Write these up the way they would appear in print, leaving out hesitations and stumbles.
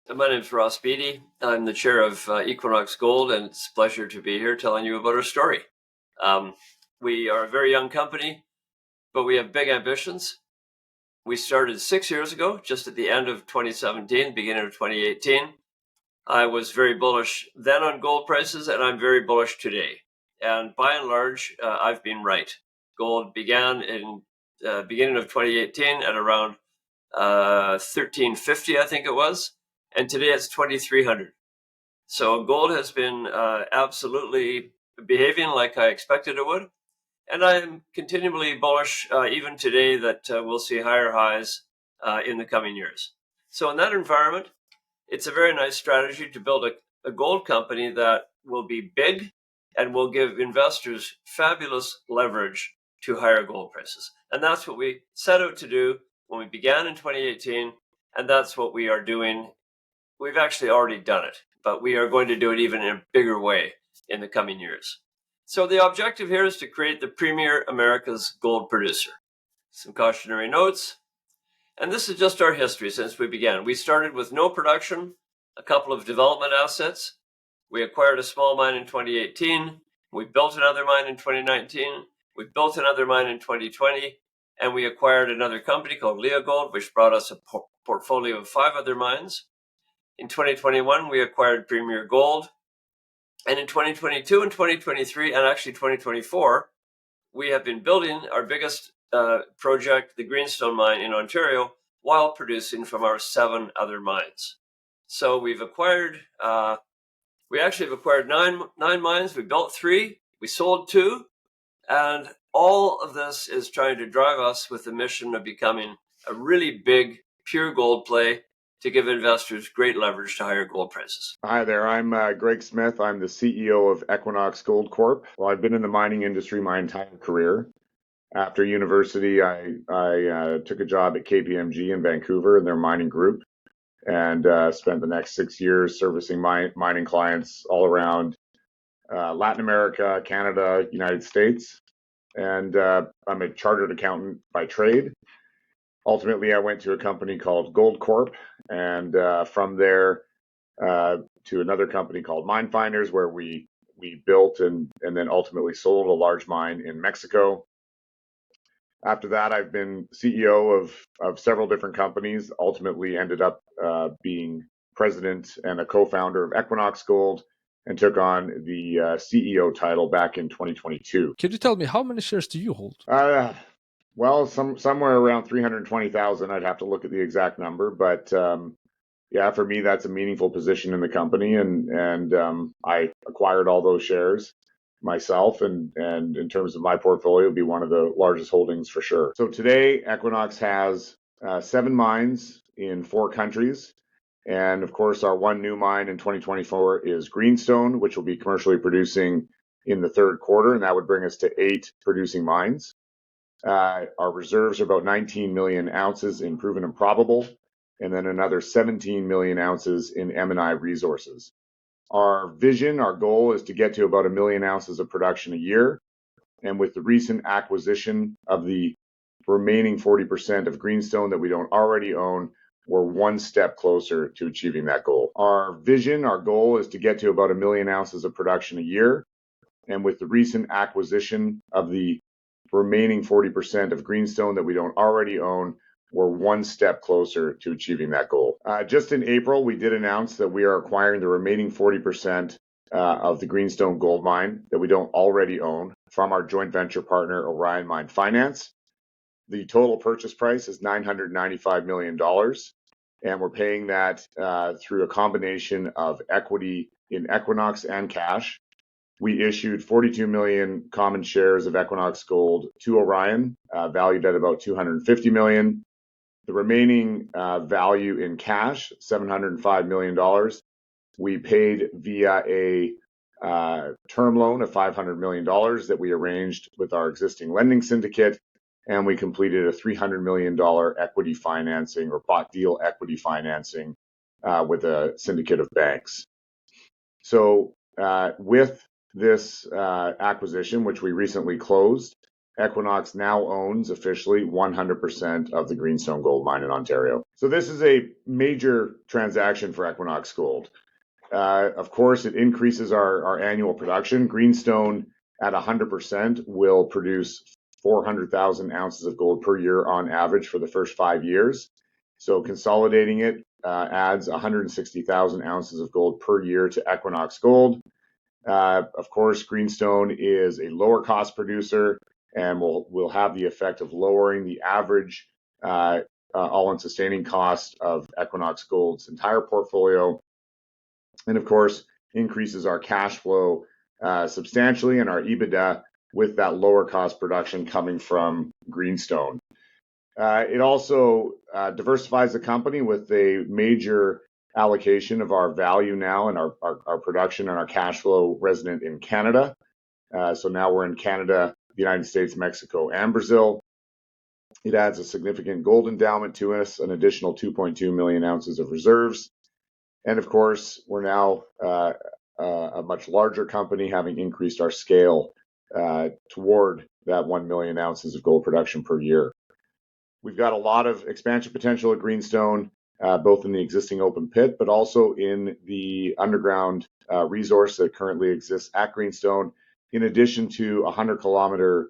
My name is Ross Beaty. I'm the chair of Equinox Gold, and it's a pleasure to be here telling you about our story. We are a very young company, but we have big ambitions. We started 6 years ago, just at the end of 2017, beginning of 2018. I was very bullish then on gold prices, and I'm very bullish today. And by and large, I've been right. Gold began in beginning of 2018 at around 1350, I think it was. And today it's 2,300. So gold has been absolutely behaving like I expected it would. And I'm continually bullish even today that we'll see higher highs in the coming years. So in that environment, it's a very nice strategy to build a gold company that will be big and will give investors fabulous leverage to higher gold prices. And that's what we set out to do when we began in 2018, and that's what we are doing. We've actually already done it, but we are going to do it even in a bigger way in the coming years. So the objective here is to create the premier America's gold producer. Some cautionary notes. And this is just our history since we began. We started with no production, a couple of development assets. We acquired a small mine in 2018. We built another mine in 2019. We built another mine in 2020. And we acquired another company called Leagold, which brought us a portfolio of 5 other mines. In 2021, we acquired Premier Gold. And in 2022 and 2023, and actually 2024, we have been building our biggest project, the Greenstone mine in Ontario, while producing from our 7 other mines. So we actually have acquired nine mines. We built 3, we sold 2, and all of this is trying to drive us with the mission of becoming a really big, pure gold play to give investors great leverage to higher gold prices. Hi there, I'm Greg Smith. I'm the CEO of Equinox Gold Corp. Well, I've been in the mining industry my entire career. After university, I took a job at KPMG in Vancouver in their mining group and spent the next 6 years servicing mining clients all around Latin America, Canada, United States. And I'm a chartered accountant by trade. Ultimately, I went to a company called Gold Corp, and from there to another company called Mine Finders, where we built and then ultimately sold a large mine in Mexico. After that, I've been CEO of several different companies, ultimately ended up being president and a co-founder of Equinox Gold, and took on the CEO title back in 2022. Can you tell me how many shares do you hold? Well, somewhere around 320,000. I'd have to look at the exact number, but yeah, for me, that's a meaningful position in the company, and I acquired all those shares myself, and in terms of my portfolio, be one of the largest holdings for sure. So today, Equinox has 7 mines in 4 countries, and of course, our one new mine in 2024 is Greenstone, which will be commercially producing in the 3rd quarter, and that would bring us to 8 producing mines. Our reserves are about 19 million ounces in proven and probable, and then another 17 million ounces in M&I resources. Our vision, our goal is to get to about 1 million ounces of production a year. And with the recent acquisition of the remaining 40% of Greenstone that we don't already own, we're one step closer to achieving that goal. Our vision, our goal is to get to about 1 million ounces of production a year. And with the recent acquisition of the remaining 40% of Greenstone that we don't already own, we're one step closer to achieving that goal. Just in April, we did announce that we are acquiring the remaining 40% of the Greenstone gold mine that we don't already own from our joint venture partner, Orion Mine Finance. The total purchase price is $995 million, and we're paying that through a combination of equity in Equinox and cash. We issued 42 million common shares of Equinox Gold to Orion, valued at about $250 million. The remaining value in cash, $705 million, we paid via a term loan of $500 million that we arranged with our existing lending syndicate, and we completed a $300 million equity financing or bought deal equity financing with a syndicate of banks. So with this acquisition, which we recently closed, Equinox now owns officially 100% of the Greenstone gold mine in Ontario. So this is a major transaction for Equinox Gold. Of course, it increases our annual production. Greenstone at 100% will produce 400,000 ounces of gold per year on average for the first 5 years. So consolidating it adds 160,000 ounces of gold per year to Equinox Gold. Of course, Greenstone is a lower cost producer and will have the effect of lowering the average all-in sustaining cost of Equinox Gold's entire portfolio, and of course increases our cash flow substantially and our EBITDA with that lower cost production coming from Greenstone. It also diversifies the company with a major allocation of our value now and our production and our cash flow resident in Canada. So now we're in Canada, the United States, Mexico, and Brazil. It adds a significant gold endowment to us, an additional 2.2 million ounces of reserves. And of course, we're now a much larger company, having increased our scale toward that 1 million ounces of gold production per year. We've got a lot of expansion potential at Greenstone, both in the existing open pit, but also in the underground resource that currently exists at Greenstone, in addition to a 100-kilometer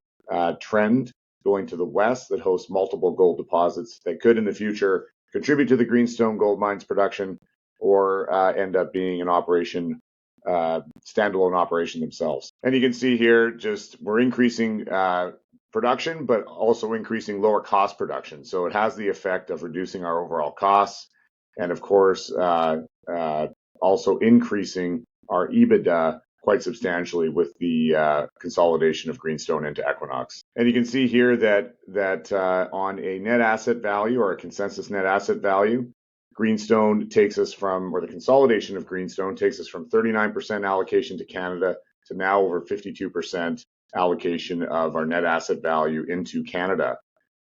trend going to the west that hosts multiple gold deposits that could in the future contribute to the Greenstone gold mine's production or end up being an operation, standalone operation themselves. And you can see here, just we're increasing production, but also increasing lower cost production. So it has the effect of reducing our overall costs, and of course, also increasing our EBITDA quite substantially with the consolidation of Greenstone into Equinox. And you can see here that on a net asset value or a consensus net asset value, Greenstone takes us from, or the consolidation of Greenstone takes us from 39% allocation to Canada to now over 52% allocation of our net asset value into Canada.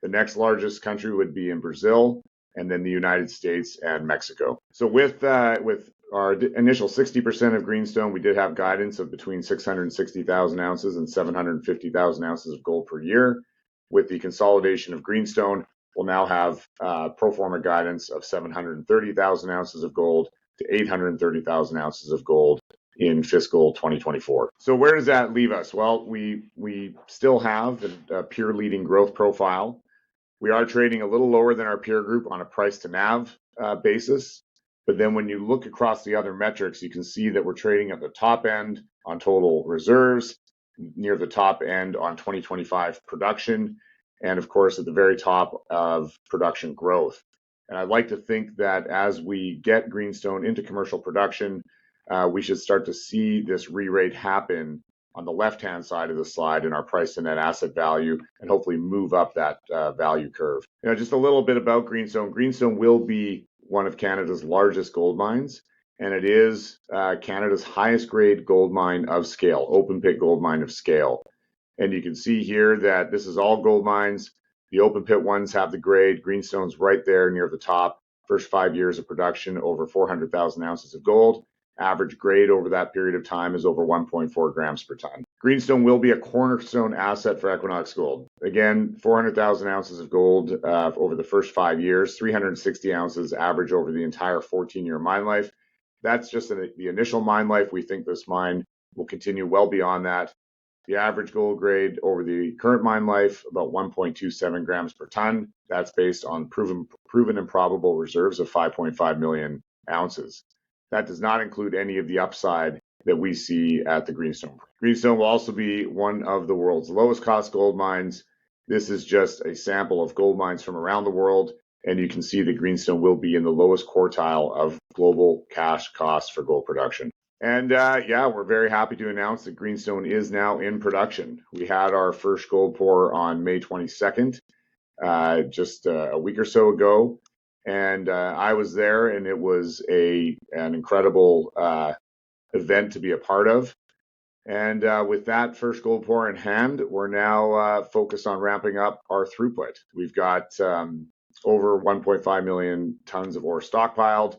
The next largest country would be in Brazil, and then the United States and Mexico. So with our initial 60% of Greenstone, we did have guidance of between 660,000 ounces and 750,000 ounces of gold per year. With the consolidation of Greenstone, we'll now have pro forma guidance of 730,000 ounces of gold to 830,000 ounces of gold in fiscal 2024. So where does that leave us? Well, we still have a peer leading growth profile. We are trading a little lower than our peer group on a price to NAV basis. But then when you look across the other metrics, you can see that we're trading at the top end on total reserves, near the top end on 2025 production, and of course at the very top of production growth. And I'd like to think that as we get Greenstone into commercial production, we should start to see this re-rate happen on the left-hand side of the slide in our price to net asset value, and hopefully move up that value curve. Just a little bit about Greenstone. Greenstone will be one of Canada's largest gold mines, and it is Canada's highest grade gold mine of scale, open pit gold mine of scale. And you can see here that this is all gold mines. The open pit ones have the grade. Greenstone's right there near the top. First 5 years of production, over 400,000 ounces of gold. Average grade over that period of time is over 1.4 grams per ton. Greenstone will be a cornerstone asset for Equinox Gold. Again, 400,000 ounces of gold over the first 5 years, 360 ounces average over the entire 14-year mine life. That's just the initial mine life. We think this mine will continue well beyond that. The average gold grade over the current mine life, about 1.27 grams per ton. That's based on proven and probable reserves of 5.5 million ounces. That does not include any of the upside that we see at the Greenstone. Greenstone will also be one of the world's lowest cost gold mines. This is just a sample of gold mines from around the world, and you can see that Greenstone will be in the lowest quartile of global cash costs for gold production. And we're very happy to announce that Greenstone is now in production. We had our first gold pour on May 22nd, just a week or so ago. And I was there, and it was an incredible event to be a part of. And with that first gold pour in hand, we're now focused on ramping up our throughput. We've got over 1.5 million tons of ore stockpiled.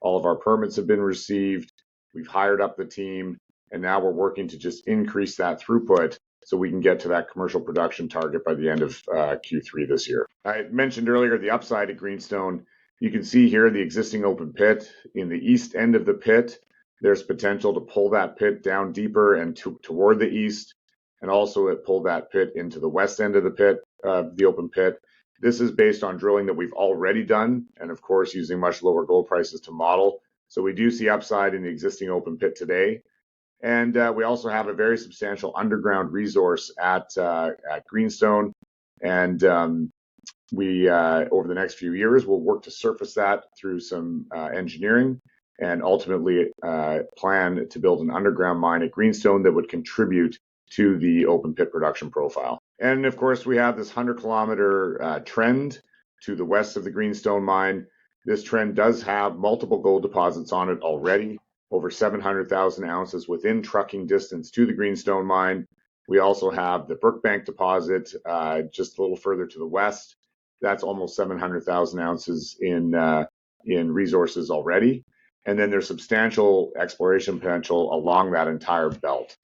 All of our permits have been received. We've hired up the team, and now we're working to just increase that throughput so we can get to that commercial production target by the end of Q3 this year. I mentioned earlier the upside at Greenstone. You can see here the existing open pit. In the east end of the pit, there's potential to pull that pit down deeper and toward the east, and also it pulled that pit into the west end of the pit, the open pit. This is based on drilling that we've already done, and of course using much lower gold prices to model. So we do see upside in the existing open pit today. And we also have a very substantial underground resource at Greenstone. And we, over the next few years, will work to surface that through some engineering and ultimately plan to build an underground mine at Greenstone that would contribute to the open pit production profile. And of course, we have this 100-kilometer trend to the west of the Greenstone mine. This trend does have multiple gold deposits on it already, over 700,000 ounces within trucking distance to the Greenstone mine. We also have the Brookbank deposit just a little further to the west. That's almost 700,000 ounces in resources already. And then there's substantial exploration potential along that entire belt.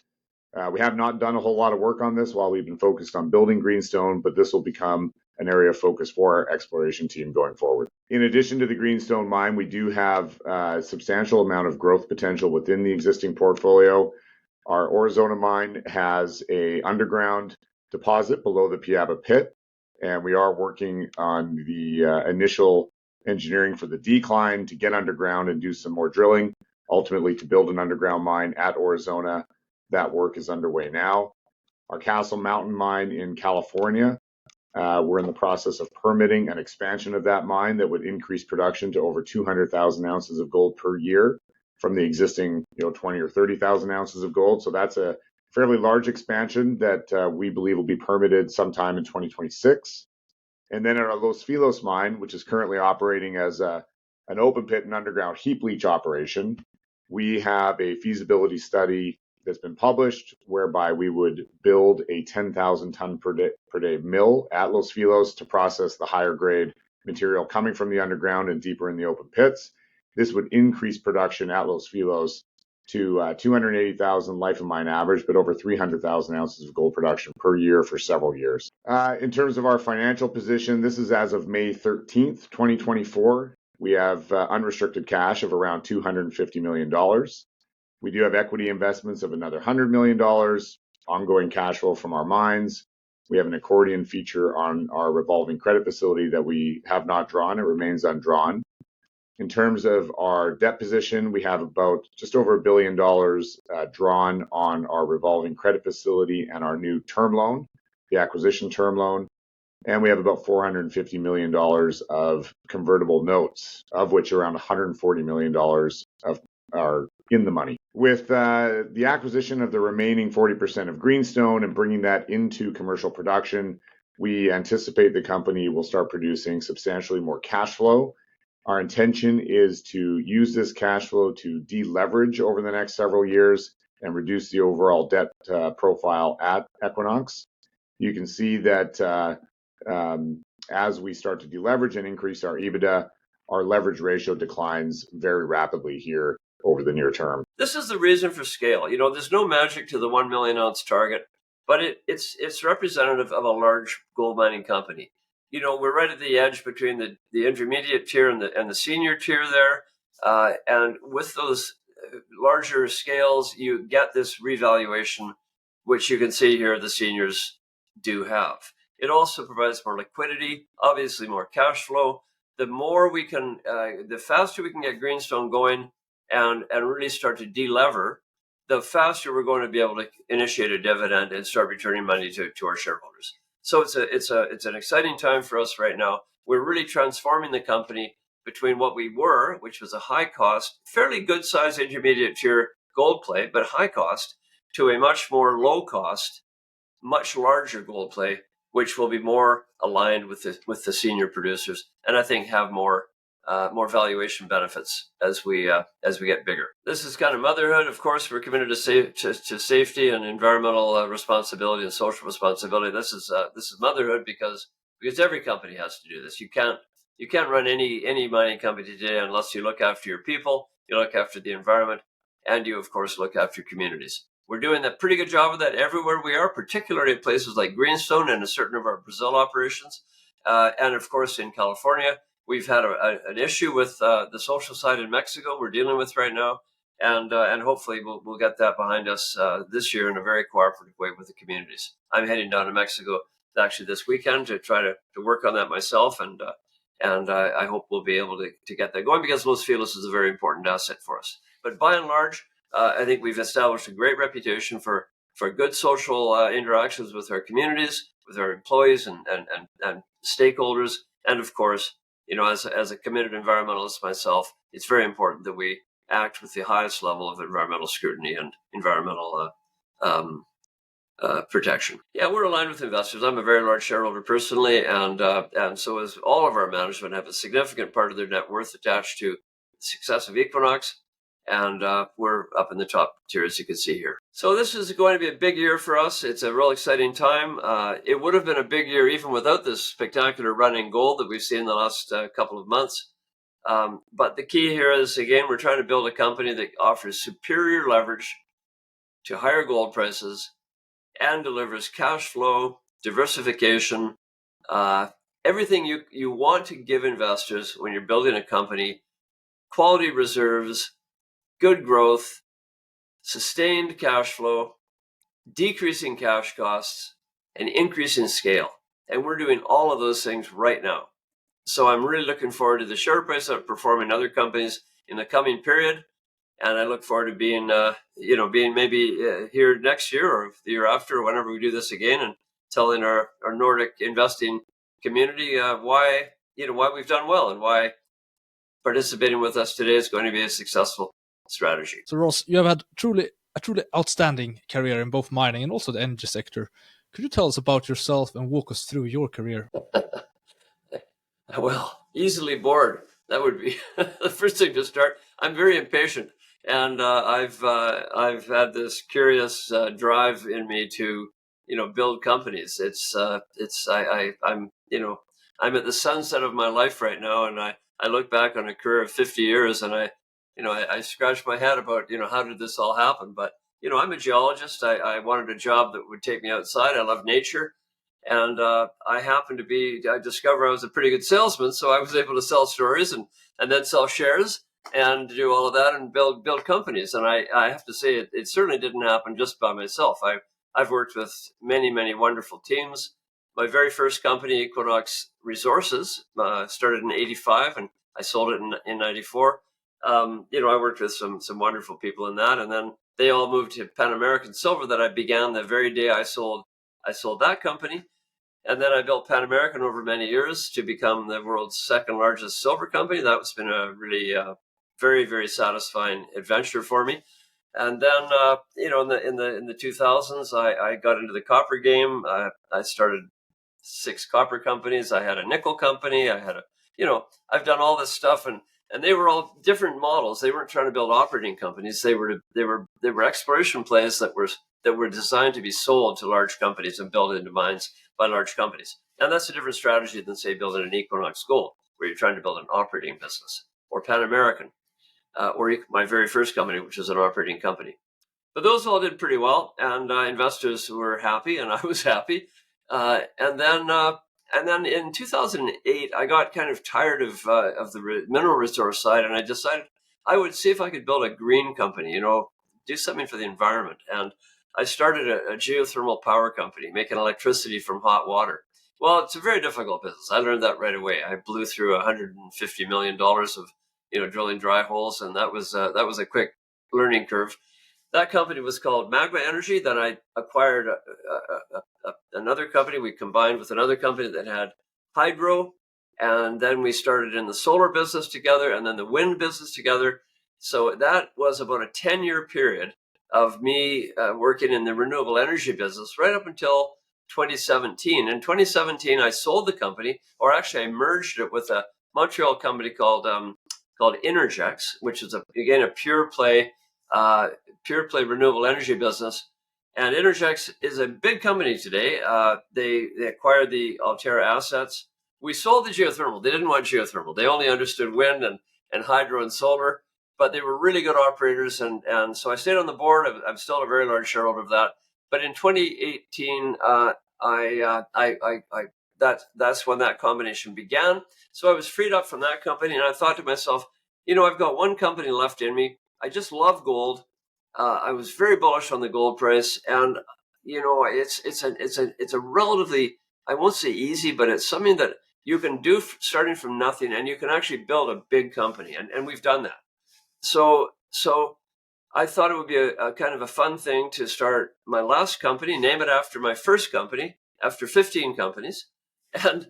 We have not done a whole lot of work on this while we've been focused on building Greenstone, but this will become an area of focus for our exploration team going forward. In addition to the Greenstone mine, we do have a substantial amount of growth potential within the existing portfolio. Our Aurizona mine has an underground deposit below the Piaba pit, and we are working on the initial engineering for the decline to get underground and do some more drilling, ultimately to build an underground mine at Aurizona. That work is underway now. Our Castle Mountain mine in California, we're in the process of permitting an expansion of that mine that would increase production to over 200,000 ounces of gold per year from the existing 20 or 30,000 ounces of gold. So that's a fairly large expansion that we believe will be permitted sometime in 2026. And then at our Los Filos mine, which is currently operating as an open pit and underground heap leach operation, we have a feasibility study that's been published whereby we would build a 10,000 ton per day mill at Los Filos to process the higher grade material coming from the underground and deeper in the open pits. This would increase production at Los Filos to 280,000 life of mine average, but over 300,000 ounces of gold production per year for several years. In terms of our financial position, this is as of May 13th, 2024. We have unrestricted cash of around $250 million. We do have equity investments of another $100 million, ongoing cash flow from our mines. We have an accordion feature on our revolving credit facility that we have not drawn. It remains undrawn. In terms of our debt position, we have about just over $1 billion drawn on our revolving credit facility and our new term loan, the acquisition term loan. And we have about $450 million of convertible notes, of which around $140 million are in the money. With the acquisition of the remaining 40% of Greenstone and bringing that into commercial production, we anticipate the company will start producing substantially more cash flow. Our intention is to use this cash flow to deleverage over the next several years and reduce the overall debt profile at Equinox. You can see that as we start to deleverage and increase our EBITDA, our leverage ratio declines very rapidly here over the near term. This is the reason for scale. There's no magic to the 1 million ounce target, but it's representative of a large gold mining company. We're right at the edge between the intermediate tier and the senior tier there. And with those larger scales, you get this revaluation, which you can see here the seniors do have. It also provides more liquidity, obviously more cash flow. The faster we can get Greenstone going and really start to delever, the faster we're going to be able to initiate a dividend and start returning money to our shareholders. So it's an exciting time for us right now. We're really transforming the company between what we were, which was a high cost, fairly good size intermediate tier gold play, but high cost, to a much more low cost, much larger gold play, which will be more aligned with the senior producers, and I think have more valuation benefits as we get bigger. This is kind of motherhood. Of course, we're committed to safety and environmental responsibility and social responsibility. This is motherhood because every company has to do this. You can't run any mining company today unless you look after your people, you look after the environment, and you of course look after your communities. We're doing a pretty good job of that everywhere we are, particularly at places like Greenstone and a certain of our Brazil operations. And of course, in California, we've had an issue with the social side in Mexico we're dealing with right now. And hopefully we'll get that behind us this year in a very cooperative way with the communities. I'm heading down to Mexico actually this weekend to try to work on that myself, and I hope we'll be able to get that going, because Los Filos is a very important asset for us. But by and large, I think we've established a great reputation for good social interactions with our communities, with our employees and stakeholders, and of course, as a committed environmentalist myself, it's very important that we act with the highest level of environmental scrutiny and environmental protection. Yeah, we're aligned with investors. I'm a very large shareholder personally, and so as all of our management have a significant part of their net worth attached to the success of Equinox, and we're up in the top tier, as you can see here. So this is going to be a big year for us. It's a real exciting time. It would have been a big year even without this spectacular run in gold that we've seen in the last couple of months. But the key here is, again, we're trying to build a company that offers superior leverage to higher gold prices and delivers cash flow, diversification, everything you want to give investors when you're building a company: quality reserves, good growth, sustained cash flow, decreasing cash costs, and increasing scale. And we're doing all of those things right now. So I'm really looking forward to the share price outperforming other companies in the coming period. And I look forward to being maybe here next year or the year after, or whenever we do this again, and telling our Nordic investing community why we've done well and why participating with us today is going to be a successful strategy. So Ross, you have had a truly outstanding career in both mining and also the energy sector. Could you tell us about yourself and walk us through your career? Well, easily bored. That would be the first thing to start. I'm very impatient, and I've had this curious drive in me to build companies. I'm at the sunset of my life right now, and I look back on a career of 50 years, and I scratch my head about how did this all happen. But I'm a geologist. I wanted a job that would take me outside. I love nature. And I discovered I was a pretty good salesman, so I was able to sell stories and then sell shares and do all of that and build companies. And I have to say, it certainly didn't happen just by myself. I've worked with many, many wonderful teams. My very first company, Equinox Resources, started in '85, and I sold it in '94. I worked with some wonderful people in that, and then they all moved to Pan American Silver that I began the very day I sold that company. And then I built Pan American over many years to become the world's second largest silver company. That's been a really very, very satisfying adventure for me. And then, in the 2000s, I got into the copper game. I started 6 copper companies. I had a nickel company. I've done all this stuff, and they were all different models. They weren't trying to build operating companies. They were exploration plays that were designed to be sold to large companies and built into mines by large companies. And that's a different strategy than, say, building an Equinox Gold, where you're trying to build an operating business, or Pan American, or my very first company, which is an operating company. But those all did pretty well, and investors were happy, and I was happy. And then in 2008, I got kind of tired of the mineral resource side, and I decided I would see if I could build a green company, do something for the environment. And I started a geothermal power company, making electricity from hot water. Well, it's a very difficult business. I learned that right away. I blew through $150 million of drilling dry holes, and that was a quick learning curve. That company was called Magma Energy. Then I acquired another company. We combined with another company that had hydro, and then we started in the solar business together, and then the wind business together. So that was about a 10-year period of me working in the renewable energy business right up until 2017. In 2017, I sold the company, or actually I merged it with a Montreal company called Innergex, which is again a pure play renewable energy business. And Innergex is a big company today. They acquired the Altera assets. We sold the geothermal. They didn't want geothermal. They only understood wind and hydro and solar. but they were really good operators, and so I stayed on the board. I'm still a very large shareholder of that. But in 2018, that's when that combination began. So I was freed up from that company, and I thought to myself, I've got one company left in me. I just love gold. I was very bullish on the gold price, and it's a relatively, I won't say easy, but it's something that you can do starting from nothing, and you can actually build a big company, and we've done that. So I thought it would be a kind of a fun thing to start my last company, name it after my first company, after 15 companies, and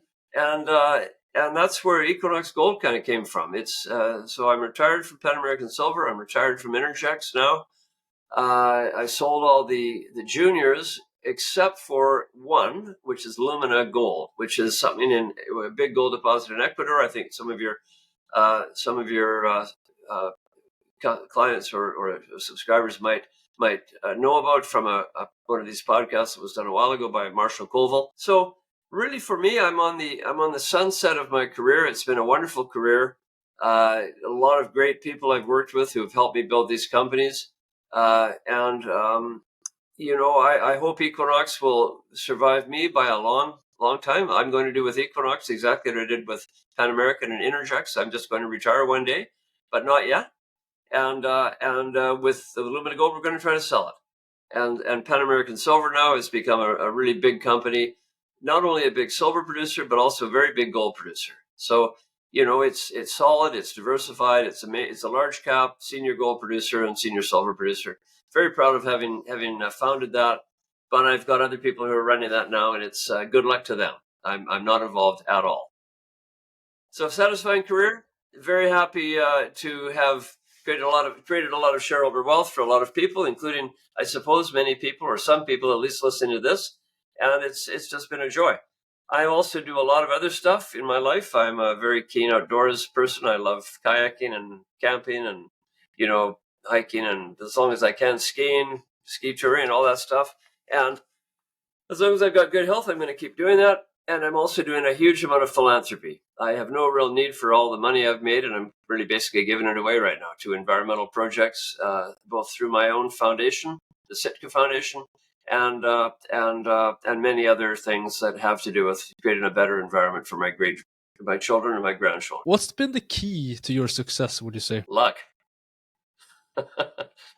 that's where Equinox Gold kind of came from. It's so I'm retired from Pan American Silver. I'm retired from Intergex now. I sold all the juniors except for one, which is Lumina Gold, which is something in a big gold deposit in Ecuador. I think some of your clients or subscribers might know about from one of these podcasts that was done a while ago by Marshall Colville. So really, for me, I'm on the sunset of my career. It's been a wonderful career. A lot of great people I've worked with who have helped me build these companies. I hope Equinox will survive me by a long time. I'm going to do with Equinox exactly what I did with Pan American and Intergex. I'm just going to retire one day, but not yet. And with the Lumina Gold, we're going to try to sell it. And Pan American Silver now has become a really big company, not only a big silver producer, but also a very big gold producer. So, it's solid, it's diversified, it's a large cap senior gold producer and senior silver producer. Very proud of having founded that, but I've got other people who are running that now, and it's good luck to them. I'm not involved at all. So satisfying career. Very happy to have created a lot of shareholder wealth for a lot of people, including, I suppose, many people or some people at least listening to this, and it's just been a joy. I also do a lot of other stuff in my life. I'm a very keen outdoors person. I love kayaking and camping and, hiking, and as long as I can, skiing, ski touring, all that stuff. And as long as I've got good health, I'm going to keep doing that. And I'm also doing a huge amount of philanthropy. I have no real need for all the money I've made, and I'm really basically giving it away right now to environmental projects, both through my own foundation, the Sitka Foundation, and many other things that have to do with creating a better environment for my children and my grandchildren. What's been the key to your success, would you say? Luck.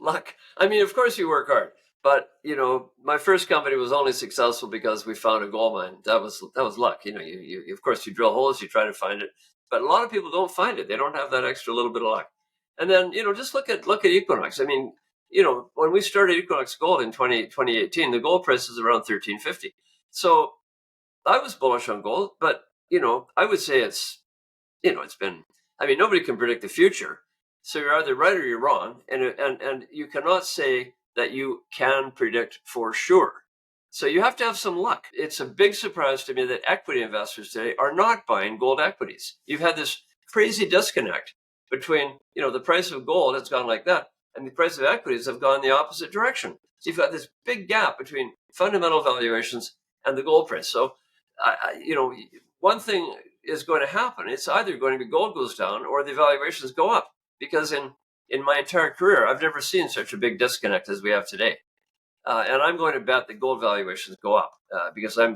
Luck. I mean, of course you work hard, but my first company was only successful because we found a gold mine. That was luck. You of course you drill holes, you try to find it, but a lot of people don't find it. They don't have that extra little bit of luck. And then just look at Equinox. I mean, when we started Equinox Gold in 2018, the gold price is around $1,350. So I was bullish on gold, but I would say it's been. I mean, nobody can predict the future. So you're either right or you're wrong, and you cannot say that you can predict for sure. So you have to have some luck. It's a big surprise to me that equity investors today are not buying gold equities. You've had this crazy disconnect between, the price of gold has gone like that, and the price of equities have gone the opposite direction. So you've got this big gap between fundamental valuations and the gold price. So, one thing is going to happen. It's either going to be gold goes down or the valuations go up. Because in my entire career, I've never seen such a big disconnect as we have today, and I'm going to bet that gold valuations go up because I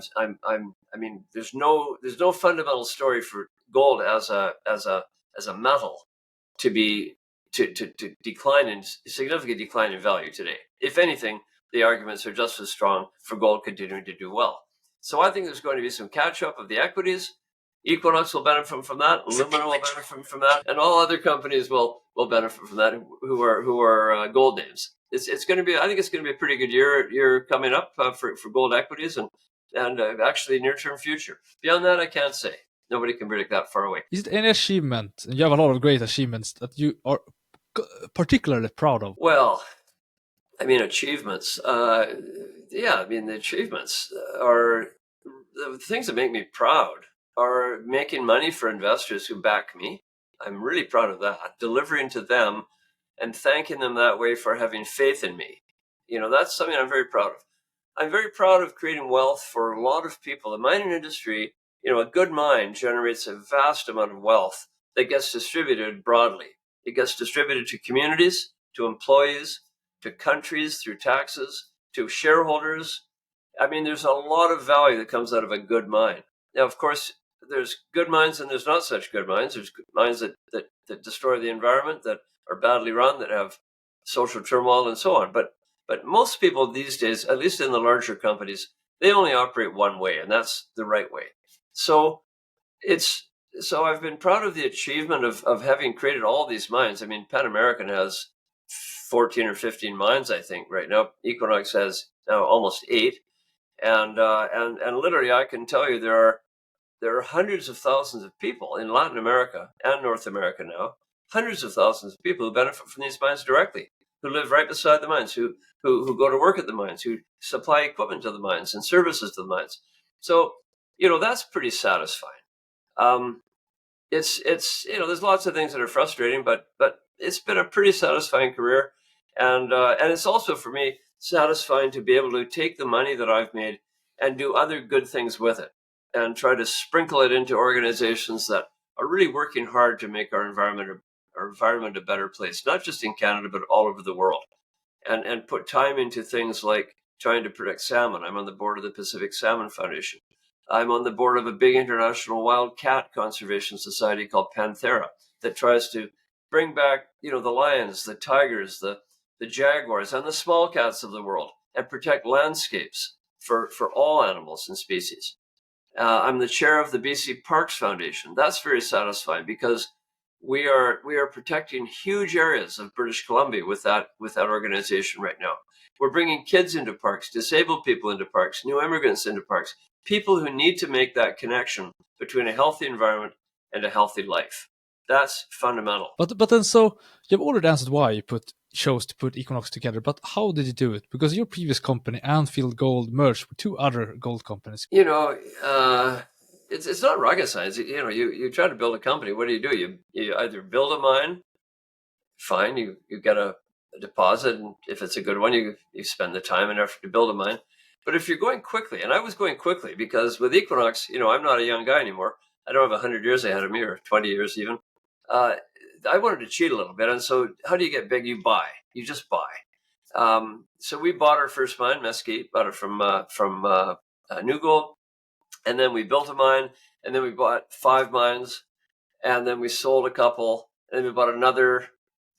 mean, there's no fundamental story for gold as a metal to decline in significant decline in value today. If anything, the arguments are just as strong for gold continuing to do well. So I think there's going to be some catch up of the equities. Equinox will benefit from that. Lumina will benefit from that, and all other companies will benefit from that who are gold names. It's going to be. I think it's going to be a pretty good year coming up for gold equities and actually near term future. Beyond that, I can't say. Nobody can predict that far away. Is there any achievement, and you have a lot of great achievements, that you are particularly proud of? Well, I mean, achievements. Yeah, I mean, the achievements are the things that make me proud. Are making money for investors who back me. I'm really proud of that. Delivering to them and thanking them that way for having faith in me. That's something I'm very proud of. I'm very proud of creating wealth for a lot of people. The mining industry, a good mine generates a vast amount of wealth that gets distributed broadly. It gets distributed to communities, to employees, to countries through taxes, to shareholders. I mean, there's a lot of value that comes out of a good mine. Now, of course, there's good mines and there's not such good mines. There's mines that destroy the environment, that are badly run, that have social turmoil and so on. But most people these days, at least in the larger companies, they only operate one way, and that's the right way. So I've been proud of the achievement of having created all these mines. I mean, Pan American has 14 or 15 mines, I think, right now. Equinox has now almost 8. And literally, I can tell you there are hundreds of thousands of people in Latin America and North America now, hundreds of thousands of people who benefit from these mines directly, who live right beside the mines, who go to work at the mines, who supply equipment to the mines and services to the mines. So, that's pretty satisfying. It's there's lots of things that are frustrating, but it's been a pretty satisfying career, and it's also for me satisfying to be able to take the money that I've made and do other good things with it, and try to sprinkle it into organizations that are really working hard to make our environment a better place, not just in Canada but all over the world, and put time into things like trying to protect salmon. I'm on the board of the Pacific Salmon Foundation. I'm on the board of a big international wild cat conservation society called Panthera that tries to bring back, the lions, the tigers, the jaguars, and the small cats of the world, and protect landscapes for all animals and species. I'm the chair of the BC Parks Foundation. That's very satisfying because we are protecting huge areas of British Columbia with that organization right now. We're bringing kids into parks, disabled people into parks, new immigrants into parks, people who need to make that connection between a healthy environment and a healthy life. That's fundamental. But then, so you've already answered why you chose to put Equinox together, but how did you do it? Because your previous company, Anfield Gold, merged with 2 other gold companies. It's not rocket science. You try to build a company. What do? You either build a mine, fine, you get a deposit, and if it's a good one, you spend the time and effort to build a mine. But if you're going quickly, and I was going quickly because with Equinox, I'm not a young guy anymore. I don't have 100 years ahead of me, or 20 years even. I wanted to cheat a little bit, and so how do you get big? You buy. You just buy. So we bought our first mine, Mesquite, bought it from New Gold, and then we built a mine, and then we bought 5 mines, and then we sold a couple, and then we bought another,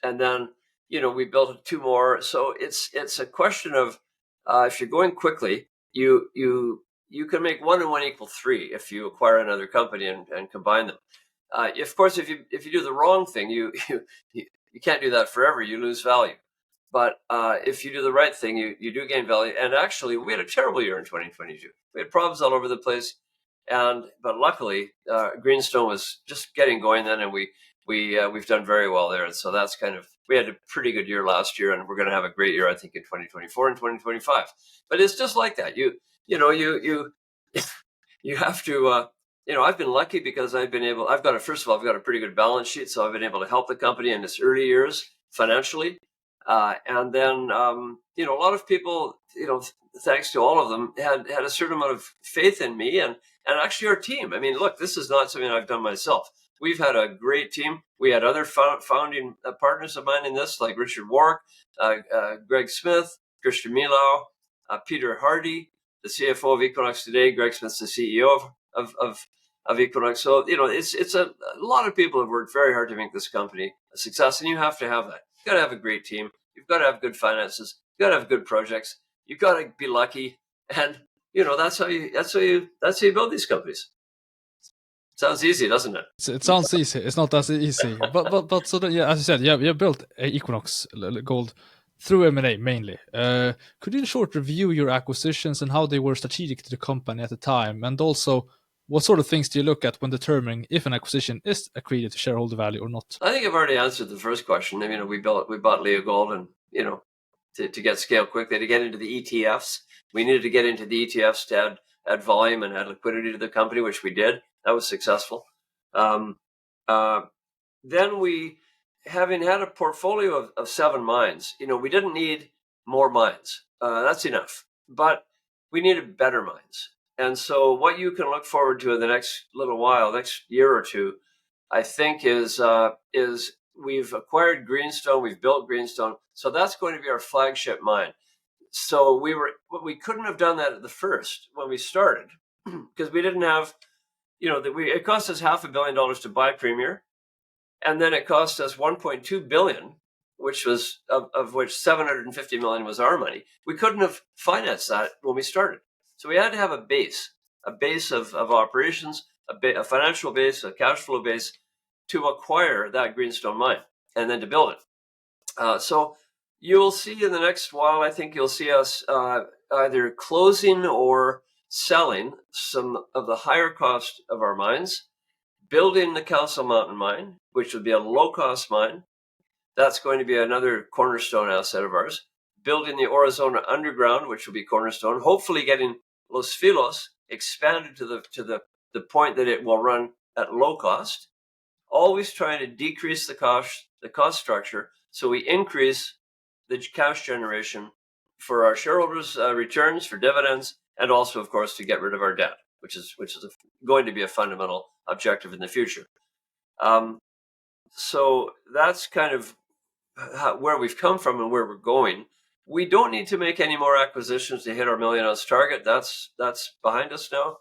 and then we built 2 more. So it's a question of if you're going quickly, you can make 1 and 1 equal 3 if you acquire another company and combine them. Of course, if you do the wrong thing, you can't do that forever. You lose value. But if you do the right thing, you do gain value. And actually, we had a terrible year in 2022. We had problems all over the place, but luckily, Greenstone was just getting going then, and we've done very well there. And so that's we had a pretty good year last year, and we're going to have a great year, I think, in 2024 and 2025. But it's just like that. You have to. I've been lucky because first of all, I've got a pretty good balance sheet, so I've been able to help the company in its early years financially. And then, a lot of people, thanks to all of them, had a certain amount of faith in me and actually our team. I mean, look, this is not something I've done myself. We've had a great team. We had other founding partners of mine in this, like Richard Wark, Greg Smith, Christian Milau, Peter Hardy, the CFO of Equinox today. Greg Smith's the CEO of Equinox. So, it's a lot of people have worked very hard to make this company a success, and you have to have that. You've got to have a great team. You've got to have good finances. You've got to have good projects. You've got to be lucky, and that's how you build these companies. Sounds easy, doesn't it? It sounds easy. It's not as easy. But so then, yeah, as you said, you built Equinox Gold through M&A mainly. Could you in short review your acquisitions and how they were strategic to the company at the time, and also what sort of things do you look at when determining if an acquisition is accretive to shareholder value or not? I think I've already answered the first question. I mean, we bought Leo Gold, and to get scale quickly, to get into the ETFs, we needed to get into the ETFs to add volume and add liquidity to the company, which we did. That was successful. Then we, having had a portfolio of 7 mines, we didn't need more mines. That's enough. But we needed better mines. And so what you can look forward to in the next little while, next year or two, I think is we've acquired Greenstone, we've built Greenstone, so that's going to be our flagship mine. So we couldn't have done that at the first when we started because we didn't have, it cost us $500 million to buy Premier, and then it cost us 1.2 billion, which was of which 750 million was our money. We couldn't have financed that when we started, so we had to have a base of operations, a financial base, a cash flow base to acquire that Greenstone mine and then to build it. So you'll see in the next while, I think you'll see us either closing or selling some of the higher cost of our mines, building the Council Mountain mine, which would be a low-cost mine. That's going to be another cornerstone asset of ours. Building the Aurizona underground, which will be cornerstone. Hopefully getting Los Filos expanded to the point that it will run at low cost. Always trying to decrease the cost structure, so we increase the cash generation for our shareholders' returns, for dividends, and also, of course, to get rid of our debt, which is going to be a fundamental objective in the future. So that's kind of where we've come from and where we're going. We don't need to make any more acquisitions to hit our million-ounce target. That's behind us now.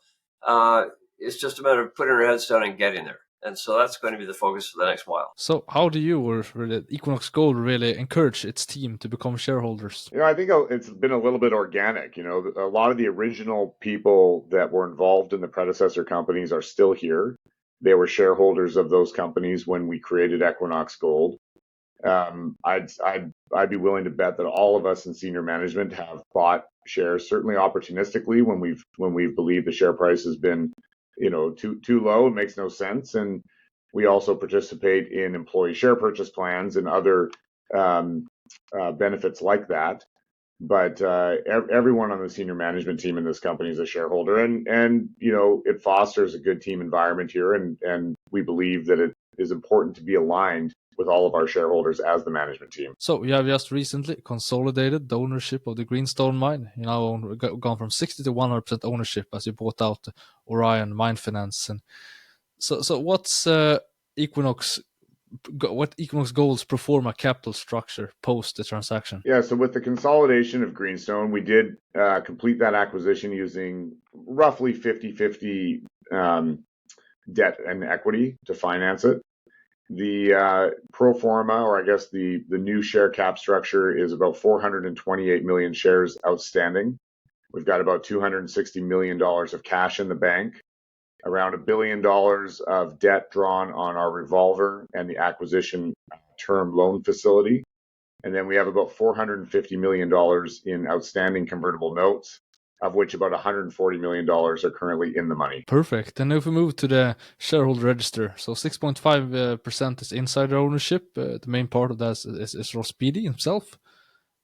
It's just a matter of putting our heads down and getting there. And so that's going to be the focus for the next while. So how do you or Equinox Gold really encourage its team to become shareholders? I think it's been a little bit organic. A lot of the original people that were involved in the predecessor companies are still here. They were shareholders of those companies when we created Equinox Gold. I'd be willing to bet that all of us in senior management have bought shares, certainly opportunistically when we've believed the share price has been too low. It makes no sense. And we also participate in employee share purchase plans and other benefits like that. But everyone on the senior management team in this company is a shareholder, and it fosters a good team environment here, and we believe that it is important to be aligned with all of our shareholders as the management team. So you have just recently consolidated the ownership of the Greenstone mine. You now gone from 60 to 100% ownership as you bought out Orion Mine Finance. And so what's Equinox Gold's pro forma capital structure post the transaction? Yeah, so with the consolidation of Greenstone, we did complete that acquisition using roughly 50-50 debt and equity to finance it. The pro forma, or I guess the new share cap structure, is about 428 million shares outstanding. We've got about $260 million of cash in the bank, around $1 billion of debt drawn on our revolver and the acquisition term loan facility. And then we have about $450 million in outstanding convertible notes, of which about $140 million are currently in the money. Perfect. And if we move to the shareholder register, so 6.5% is insider ownership. The main part of that is Ross Beaty himself.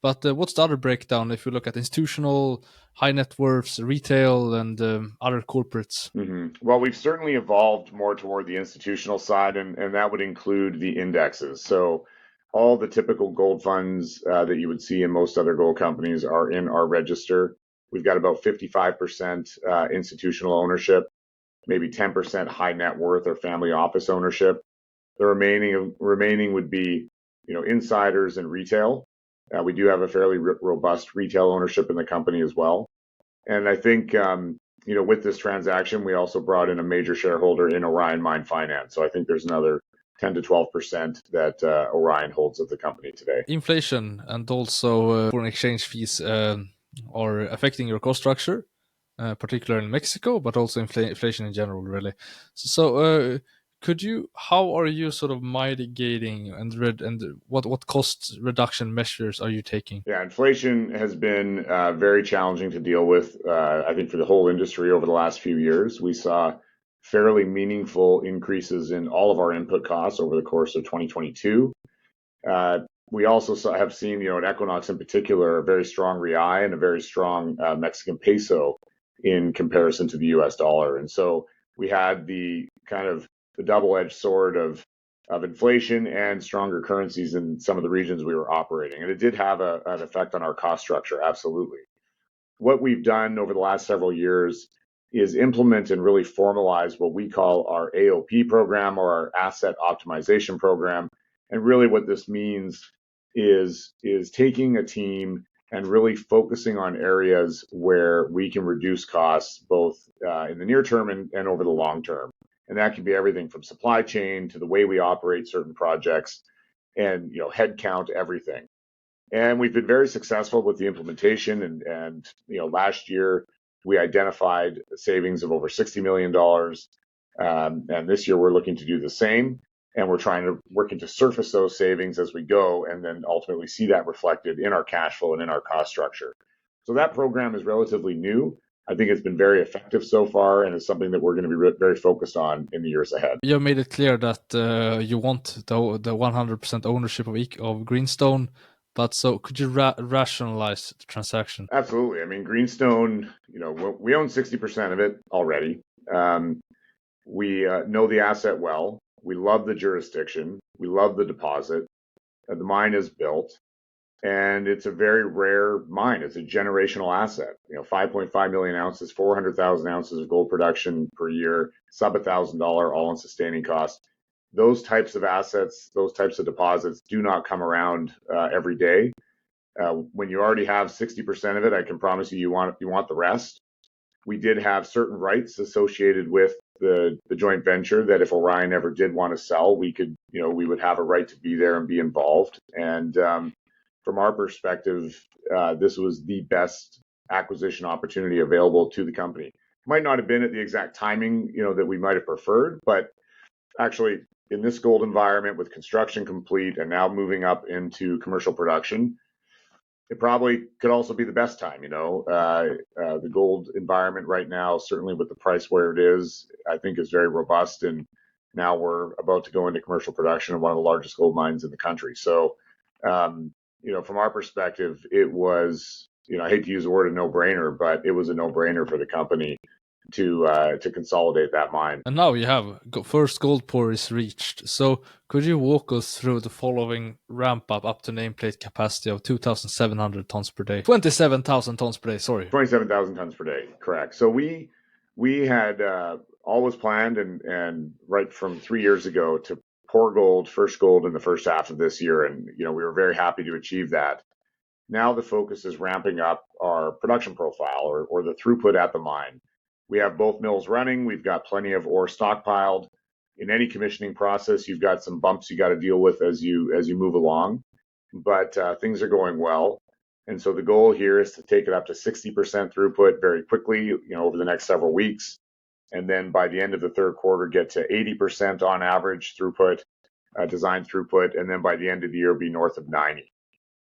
But what's the other breakdown if you look at institutional, high net worths, retail, and other corporates? Mm-hmm. Well, we've certainly evolved more toward the institutional side, and that would include the indexes. So all the typical gold funds that you would see in most other gold companies are in our register. We've got about 55% institutional ownership, maybe 10% high net worth or family office ownership. The remaining would be, insiders and retail. We do have a fairly robust retail ownership in the company as well. And I think, with this transaction, we also brought in a major shareholder in Orion Mine Finance. So I think there's another 10 to 12% that Orion holds of the company today. Inflation and also foreign exchange fees are affecting your cost structure, particularly in Mexico, but also inflation in general, really. So how are you sort of mitigating and what cost reduction measures are you taking? Yeah, inflation has been very challenging to deal with, I think, for the whole industry over the last few years. We saw fairly meaningful increases in all of our input costs over the course of 2022. We also have seen, at Equinox in particular, a very strong real and a very strong Mexican peso in comparison to the US dollar. And so we had the kind of the double-edged sword of inflation and stronger currencies in some of the regions we were operating. And it did have an effect on our cost structure, absolutely. What we've done over the last several years is implement and really formalize what we call our AOP program, or our asset optimization program. And really what this means is taking a team and really focusing on areas where we can reduce costs both in the near term and over the long term. And that can be everything from supply chain to the way we operate certain projects and headcount, everything. And we've been very successful with the implementation. And last year we identified savings of over $60 million. And this year we're looking to do the same. And we're working to surface those savings as we go, and then ultimately see that reflected in our cash flow and in our cost structure. So that program is relatively new. I think it's been very effective so far, and it's something that we're going to be very focused on in the years ahead. You made it clear that you want the 100% ownership of Greenstone, but so could you rationalize the transaction? Absolutely. I mean, Greenstone, we own 60% of it already. We know the asset well. We love the jurisdiction. We love the deposit. The mine is built, and it's a very rare mine. It's a generational asset. 5.5 million ounces, 400,000 ounces of gold production per year, sub $1,000 all-in sustaining cost. Those types of assets, those types of deposits do not come around every day. When you already have 60% of it, I can promise you want the rest. We did have certain rights associated with the joint venture that if Orion ever did want to sell, we would have a right to be there and be involved. And from our perspective, this was the best acquisition opportunity available to the company. Might not have been at the exact timing, that we might have preferred, but actually in this gold environment with construction complete and now moving up into commercial production, it probably could also be the best time. The gold environment right now, certainly with the price where it is, I think is very robust. And now we're about to go into commercial production of one of the largest gold mines in the country. So, from our perspective, it was, I hate to use the word a no-brainer, but it was a no-brainer for the company to consolidate that mine. And now you have first gold pour is reached. So could you walk us through the following ramp up to nameplate capacity of 2,700 tons per day? 27,000 tons per day, sorry. 27,000 tons per day, correct. So we had always planned and right from 3 years ago to pour first gold in the first half of this year. And, we were very happy to achieve that. Now the focus is ramping up our production profile or the throughput at the mine. We have both mills running. We've got plenty of ore stockpiled. In any commissioning process, you've got some bumps you got to deal with as you move along, but things are going well. And so the goal here is to take it up to 60% throughput very quickly, over the next several weeks. And then by the end of the third quarter, get to 80% on average throughput, design throughput. And then by the end of the year, be north of 90.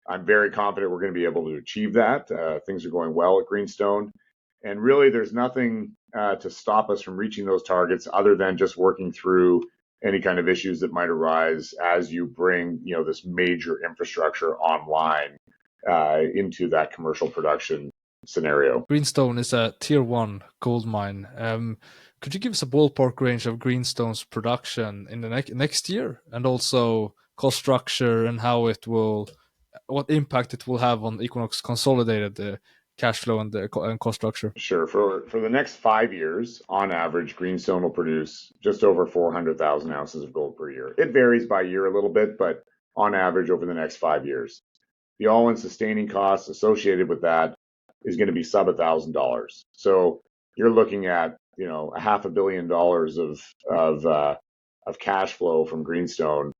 I'm very confident we're going to be able to achieve that. Things are going well at Greenstone. And really, there's nothing to stop us from reaching those targets other than just working through any kind of issues that might arise as you bring, this major infrastructure online into that commercial production scenario. Greenstone is a tier 1 gold mine. Could you give us a ballpark range of Greenstone's production in the next year, and also cost structure and what impact it will have on Equinox consolidated cash flow and cost structure? Sure. For the next 5 years, on average, Greenstone will produce just over 400,000 ounces of gold per year. It varies by year a little bit, but on average over the next 5 years. The all-in sustaining costs associated with that is going to be sub $1,000. So you're looking at, $500 million of cash flow from Greenstone,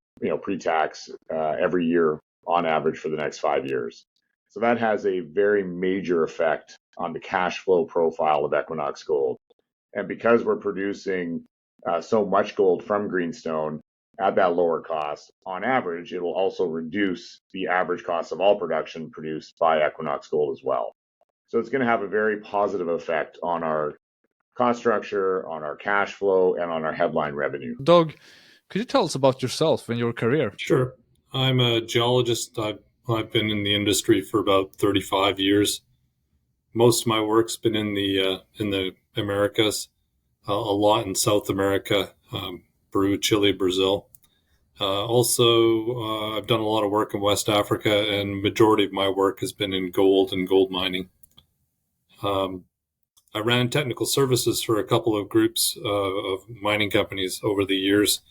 pre-tax every year on average for the next 5 years. So that has a very major effect on the cash flow profile of Equinox Gold. And because we're producing so much gold from Greenstone at that lower cost, on average, it will also reduce the average cost of all production produced by Equinox Gold as well. So it's going to have a very positive effect on our cost structure, on our cash flow, and on our headline revenue. Doug, could you tell us about yourself and your career? Sure. I'm a geologist. I've been in the industry for about 35 years. Most of my work's been in the Americas, a lot in South America, Peru, Chile, Brazil. Also, I've done a lot of work in West Africa, and majority of my work has been in gold and gold mining. I ran technical services for a couple of groups of mining companies over the years,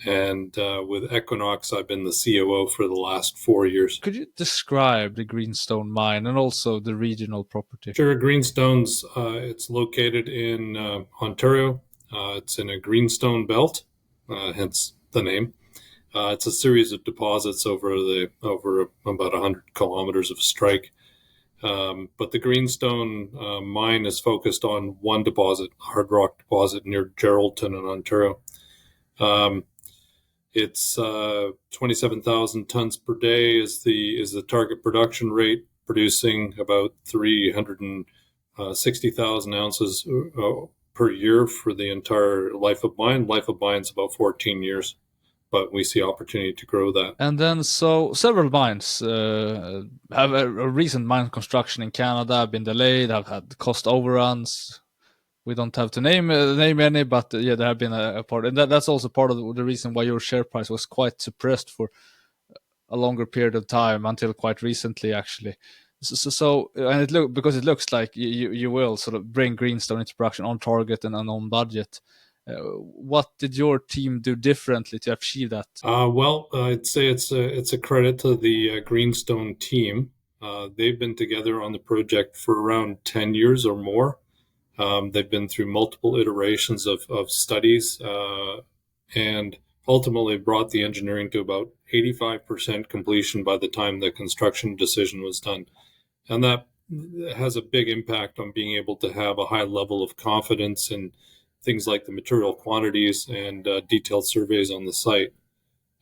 And with Equinox, I've been the COO for the last 4 years. Could you describe the Greenstone mine and also the regional property? Sure. Greenstone's it's located in Ontario. It's in a greenstone belt, hence the name. It's a series of deposits over about 100 kilometers of strike. But the Greenstone mine is focused on one deposit, a hard rock deposit near Geraldton in Ontario. It's 27,000 tons per day is the target production rate, producing about 360,000 ounces per year for the entire life of mine. Life of mine is about 14 years, but we see opportunity to grow that. And then, so several mines have a recent mine construction in Canada have been delayed, have had cost overruns. We don't have to name any, but yeah, there have been a part, and that's also part of the reason why your share price was quite suppressed for a longer period of time until quite recently, actually. So and because it looks like you will sort of bring Greenstone into production on target and on budget. What did your team do differently to achieve that? Well, I'd say it's a credit to the Greenstone team. They've been together on the project for around 10 years or more. They've been through multiple iterations of studies and ultimately brought the engineering to about 85% completion by the time the construction decision was done. And that has a big impact on being able to have a high level of confidence in things like the material quantities and detailed surveys on the site.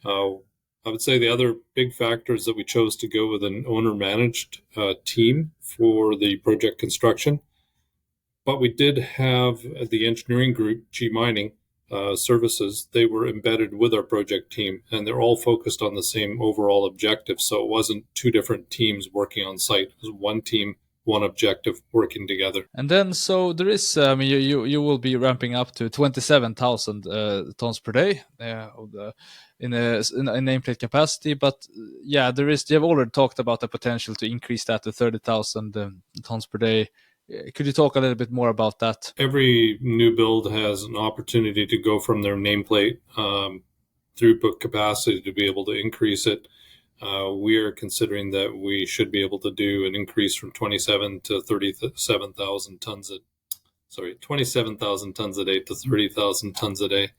I would say the other big factor is that we chose to go with an owner-managed team for the project construction. But we did have the engineering group, G Mining Services. They were embedded with our project team, and they're all focused on the same overall objective. So it wasn't two different teams working on site. It was one team, one objective working together. And then, so there is, you will be ramping up to 27,000 tons per day in nameplate capacity. But yeah, you have already talked about the potential to increase that to 30,000 tons per day. Could you talk a little bit more about that? Every new build has an opportunity to go from their nameplate throughput capacity to be able to increase it. We are considering that we should be able to do an increase from 27,000 to 37,000 tons 27,000 tons a day to 30,000 tons a day.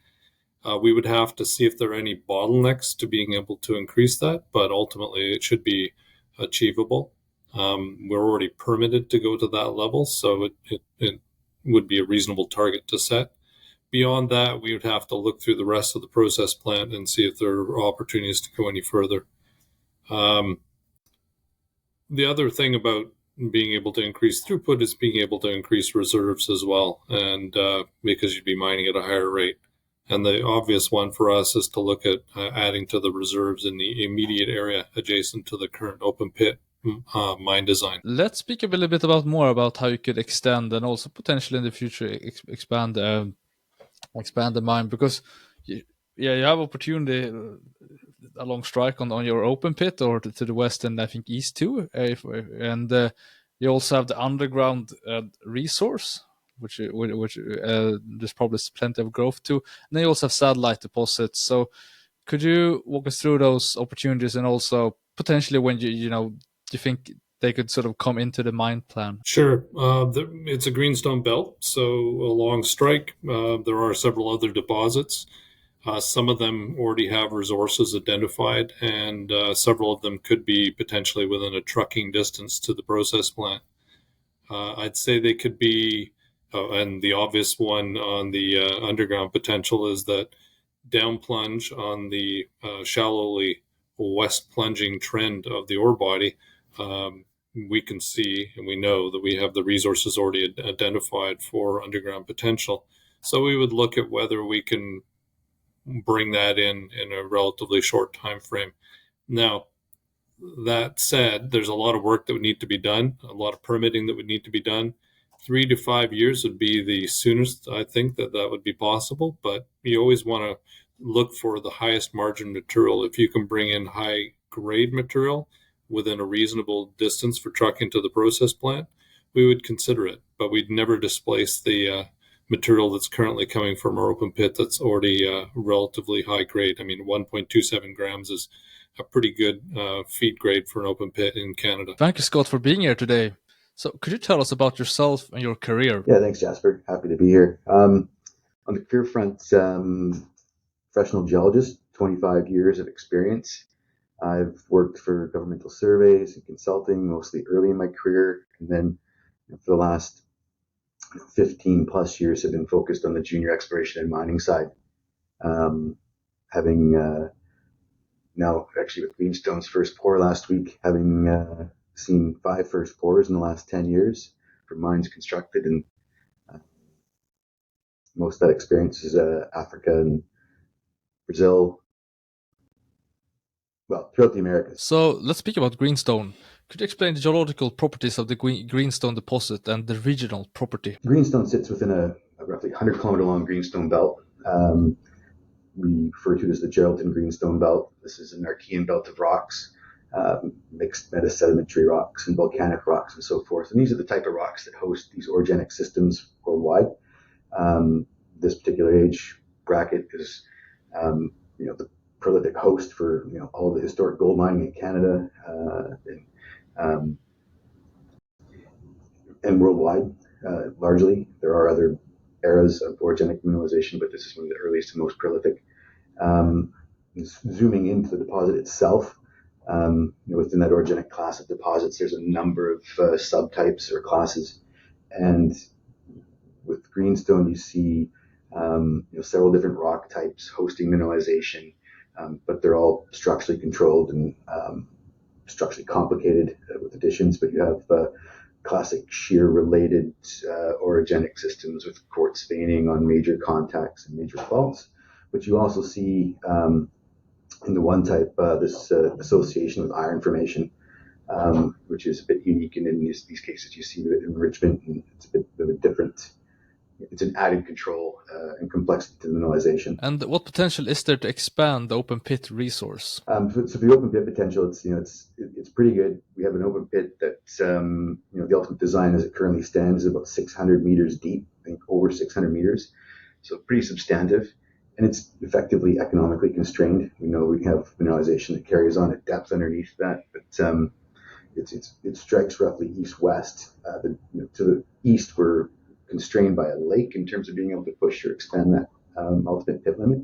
We would have to see if there are any bottlenecks to being able to increase that, but ultimately it should be achievable. We're already permitted to go to that level, so it would be a reasonable target to set. Beyond that, we would have to look through the rest of the process plant and see if there are opportunities to go any further. The other thing about being able to increase throughput is being able to increase reserves as well, and because you'd be mining at a higher rate. And the obvious one for us is to look at adding to the reserves in the immediate area adjacent to the current open pit mine design. Let's speak a little bit more about how you could extend and also potentially in the future expand the mine, because you have opportunity along strike on your open pit or to the west and I think east too, and you also have the underground resource, which there's probably plenty of growth to, and then you also have satellite deposits. So could you walk us through those opportunities and also potentially when you think they could sort of come into the mine plan? Sure. It's a greenstone belt, so along strike, there are several other deposits. Some of them already have resources identified, and several of them could be potentially within a trucking distance to the process plant. I'd say they could be, and the obvious one on the underground potential is that down plunge on the shallowly west plunging trend of the ore body. We can see and we know that we have the resources already identified for underground potential. So we would look at whether we can bring that in a relatively short time frame. Now, that said, there's a lot of work that would need to be done, a lot of permitting that would need to be done. 3 to 5 years would be the soonest I think that would be possible, but you always want to look for the highest margin material. If you can bring in high grade material within a reasonable distance for trucking to the process plant, we would consider it, but we'd never displace the material that's currently coming from our open pit that's already relatively high grade. I mean, 1.27 grams is a pretty good feed grade for an open pit in Canada. Thank you, Scott, for being here today. So could you tell us about yourself and your career? Yeah, thanks, Jasper. Happy to be here. On the career front, professional geologist, 25 years of experience. I've worked for governmental surveys and consulting, mostly early in my career, and then for the last 15 plus years have been focused on the junior exploration and mining side. Having now actually with Greenstone's first pour last week, having seen 5 first pours in the last 10 years for mines constructed, and most of that experience is Africa and Brazil, well, throughout the Americas. So let's speak about Greenstone. Could you explain the geological properties of the Greenstone deposit and the regional property? Greenstone sits within a roughly 100 kilometer long greenstone belt. We refer to it as the Geraldton Greenstone Belt. This is an Archean belt of rocks, mixed metasedimentary rocks and volcanic rocks and so forth. And these are the type of rocks that host these orogenic systems worldwide. This particular age bracket is, the prolific host for all of the historic gold mining in Canada and worldwide. Largely, there are other eras of orogenic mineralization, but this is one of the earliest and most prolific. Zooming into the deposit itself, within that orogenic class of deposits, there's a number of subtypes or classes, and with Greenstone, you see several different rock types hosting mineralization, but they're all structurally controlled and structurally complicated with additions. But you have classic shear-related orogenic systems with quartz veining on major contacts and major faults. But you also see in the one type this association with iron formation, which is a bit unique. And in these cases, you see the enrichment, and it's a bit of a different. It's an added control and complexity to the mineralization. And what potential is there to expand the open pit resource? So the open pit potential, it's pretty good. We have an open pit that the ultimate design as it currently stands is about 600 meters deep, I think over 600 meters, so pretty substantive, and it's effectively economically constrained. We know we have mineralization that carries on at depth underneath that, but it strikes roughly east-west. To the east, we're constrained by a lake in terms of being able to push or expand that ultimate pit limit.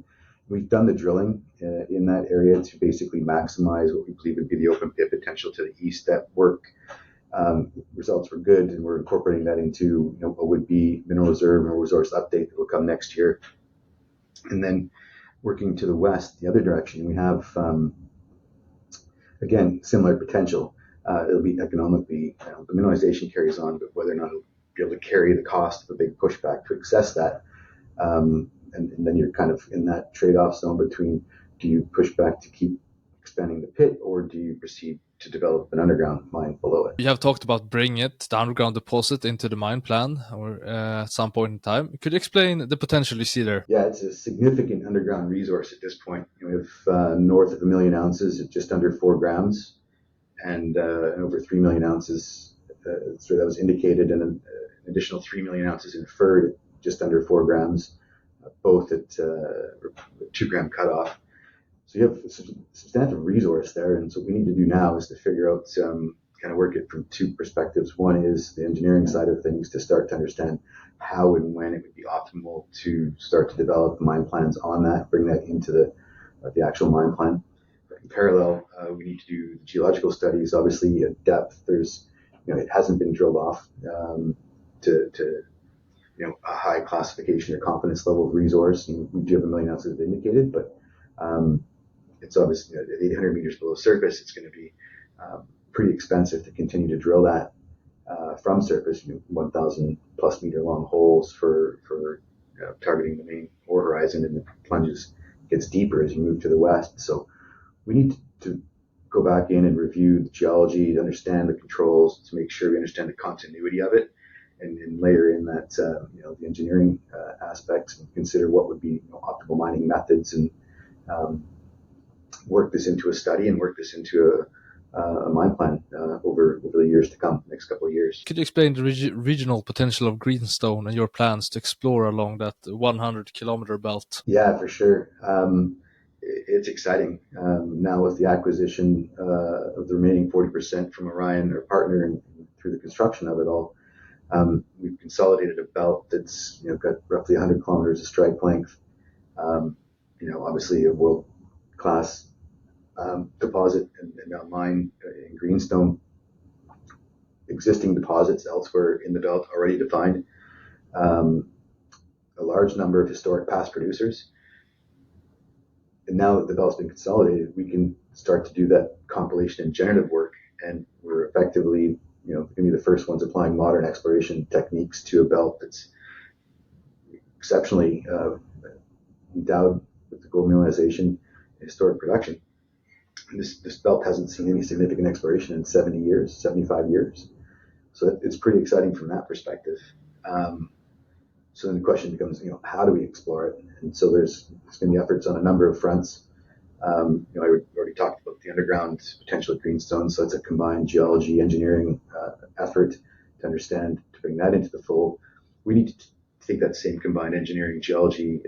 We've done the drilling in that area to basically maximize what we believe would be the open pit potential to the east. That work results were good, and we're incorporating that into what would be mineral reserve and resource update that will come next year. And then working to the west, the other direction, we have again similar potential. It'll be economically, the mineralization carries on, but whether or not it'll be able to carry the cost of a big pushback to access that. And then you're kind of in that trade-off zone between, do you push back to keep expanding the pit, or do you proceed to develop an underground mine below it? You have talked about bringing it, the underground deposit, into the mine plan or at some point in time. Could you explain the potential you see there? Yeah, it's a significant underground resource at this point. We have north of 1 million ounces at just under 4 grams, and over 3 million ounces so that was indicated, and an additional 3 million ounces inferred at just under 4 grams, both at 2 gram cutoff. So you have a substantial resource there, and so what we need to do now is to figure out, kind of work it from 2 perspectives. One is the engineering side of things, to start to understand how and when it would be optimal to start to develop mine plans on that, bring that into the actual mine plan. But in parallel, we need to do the geological studies. Obviously, at depth, there's it hasn't been drilled off to a high classification or confidence level of resource. We do have 1 million ounces indicated, but it's obviously at 800 meters below surface, it's going to be pretty expensive to continue to drill that from surface. 1,000 plus meter long holes for targeting the main ore horizon, and the plunges gets deeper as you move to the west. So we need to go back in and review the geology, to understand the controls, to make sure we understand the continuity of it, and layer in that the engineering aspects, and consider what would be optimal mining methods, and work this into a study, and work this into a mine plan over the years to come, next couple of years. Could you explain the regional potential of Greenstone and your plans to explore along that 100-kilometer belt? Yeah, for sure. It's exciting. Now with the acquisition of the remaining 40% from Orion, our partner, and through the construction of it all, we've consolidated a belt that's got roughly 100 kilometers of strike length. Obviously a world-class deposit and now mine in Greenstone. Existing deposits elsewhere in the belt already defined. A large number of historic past producers. And now that the belt's been consolidated, we can start to do that compilation and generative work, and we're effectively going to be the first ones applying modern exploration techniques to a belt that's exceptionally endowed with the gold mineralization and historic production. And this belt hasn't seen any significant exploration in 70 years, 75 years. So it's pretty exciting from that perspective. So then the question becomes, how do we explore it? And so there's going to be efforts on a number of fronts. I already talked about the underground potential at Greenstone, so it's a combined geology engineering effort to bring that into the fold. We need to take that same combined engineering geology